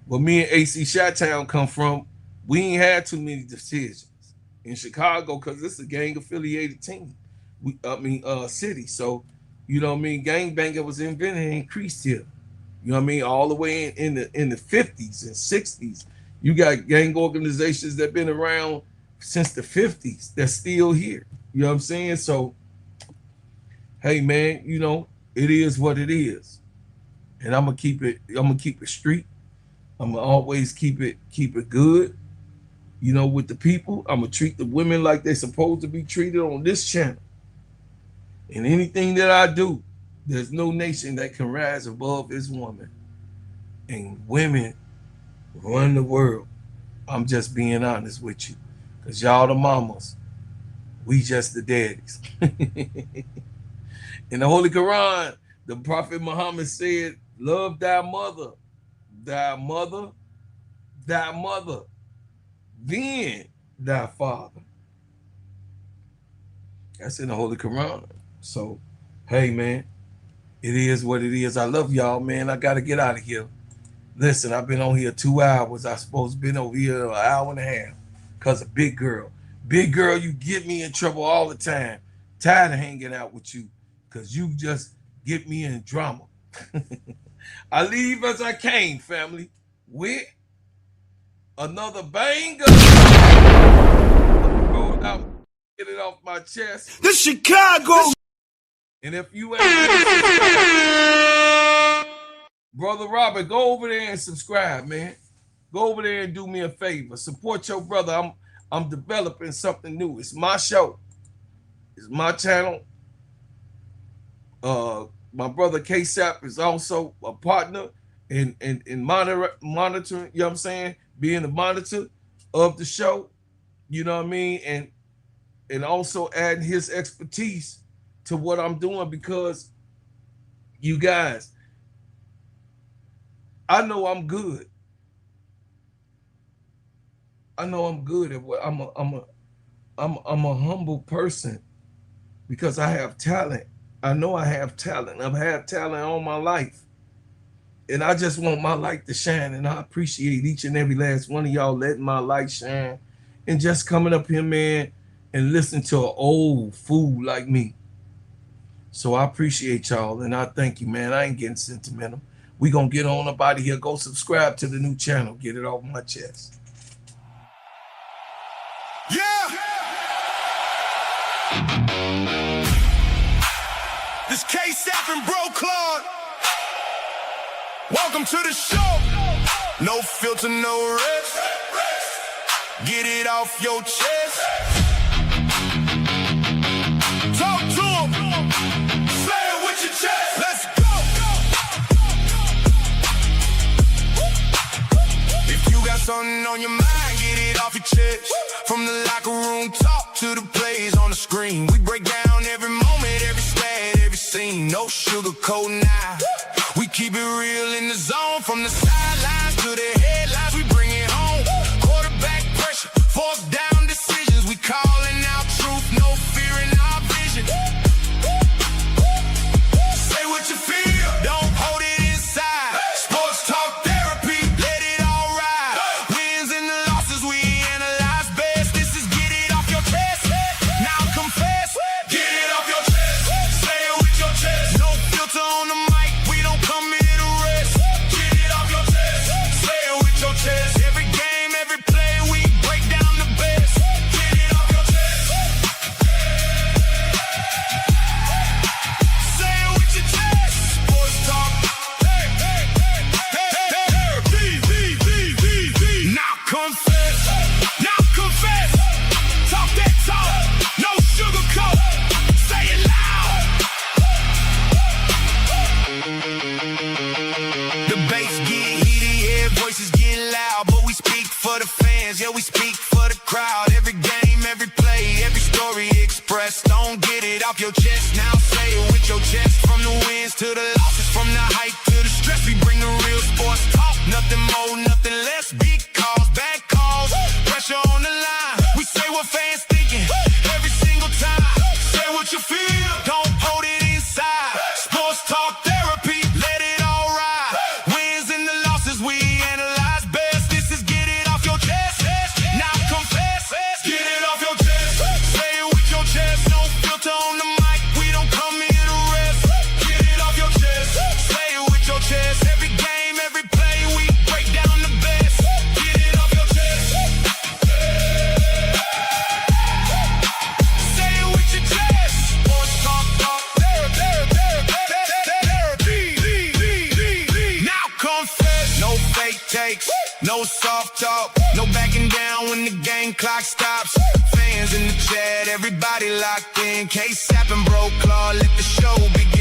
where me and AC Chi-Town come from, we ain't had too many decisions in Chicago because this is a gang affiliated team. City. So, you know what I mean? Gangbanging was invented and increased here. You know what I mean? All the way in the 50s and 60s. You got gang organizations that been around since the 50s that's still here. You know what I'm saying? So, hey man, you know, it is what it is. And I'm gonna keep it street. I'm gonna always keep it good. you know, with the people. I'm going to treat the women like they're supposed to be treated on this channel. And anything that I do, there's no nation that can rise above this woman. And women run the world. I'm just being honest with you. Because y'all the mamas. We just the daddies. In the Holy Quran, the Prophet Muhammad said, love thy mother, thy mother, thy mother, then thy father. That's in the Holy Quran. So, hey, man, it is what it is. I love y'all, man. I got to get out of here. Listen, I've been on here 2 hours. I supposed to been over here an hour and a half because of Big Girl. Big Girl, you get me in trouble all the time. Tired of hanging out with you because you just get me in drama. I leave as I came, family, with another banger. Roll out, get it off my chest. The Chicago. And if you ain't Brother Robert, go over there and subscribe, man. Go over there and do me a favor. Support your brother. I'm developing something new. It's my show. It's my channel. My brother K-Sap is also a partner in monitoring, you know what I'm saying? Being the monitor of the show, you know what I mean? And also adding his expertise to what I'm doing, because you guys, I know I'm good. I know I'm good at what I'm a humble person because I have talent. I know I have talent. I've had talent all my life. And I just want my light to shine. And I appreciate each and every last one of y'all letting my light shine and just coming up here, man, and listening to an old fool like me. So I appreciate y'all and I thank you, man. I ain't getting sentimental. We gonna get on up out of here. Go subscribe to the new channel. Get it off my chest. Yeah. This K-Sap and Bro Claude. Welcome to the show. No filter, no rest. Get it off your chest. Talk to him. Say it with your chest. Let's go. If you got something on your mind, get it off your chest. From the locker room talk to the plays on the screen, we break down every moment, every stat, every scene. No sugarcoat now. We keep it real in the zone. From the sidelines to the headlines, we bring it home. Quarterback pressure, fourth down decisions. We calling out truth, no fear in our vision. Say what you feel, don't hold it inside. Sports talk therapy, let it all ride. Wins and the losses we analyze best. This is get it off your chest. Now confess, get it off your chest. Say it with your chest. No filter on the mic, we don't come here to rest. Get it off your chest. Say it with your chest. Every game, every play, we break down the best. Get it off your chest. Say it with your chest. Sports talk. Hey, hey, hey, hey, hey. Now confess. Now confess. Talk that talk. No sugarcoat. Say it loud. The bass get heated, yeah, voices get loud, but we speak for the fans, yeah, we speak for the crowd. Every game, every play, every story expressed. Don't get it off your chest, now say it with your chest. From the wins to the losses, from the hype to the stress, we bring the real sports talk. Nothing more, nothing less. Big calls, bad calls, pressure on the line. We say what fans thinking every single time. Say what you feel, don't hold it inside. Sports talk therapy, let it all ride. Wins and the losses we analyze best. This is get it off your chest. Now confess, get it off your chest. Say it with your chest. No filter on the mic, we don't come here to rest. Get it off your chest. Say it with your chest. Every game, every play, we break down the best. Get it off your chest. Say it with your chest. Sports talk therapy. Now confess. No fake takes, no soft talk, no backing down when the game clock stops. Fans in the chat, everybody locked in. K-Sap and Bro Claw, let the show begin.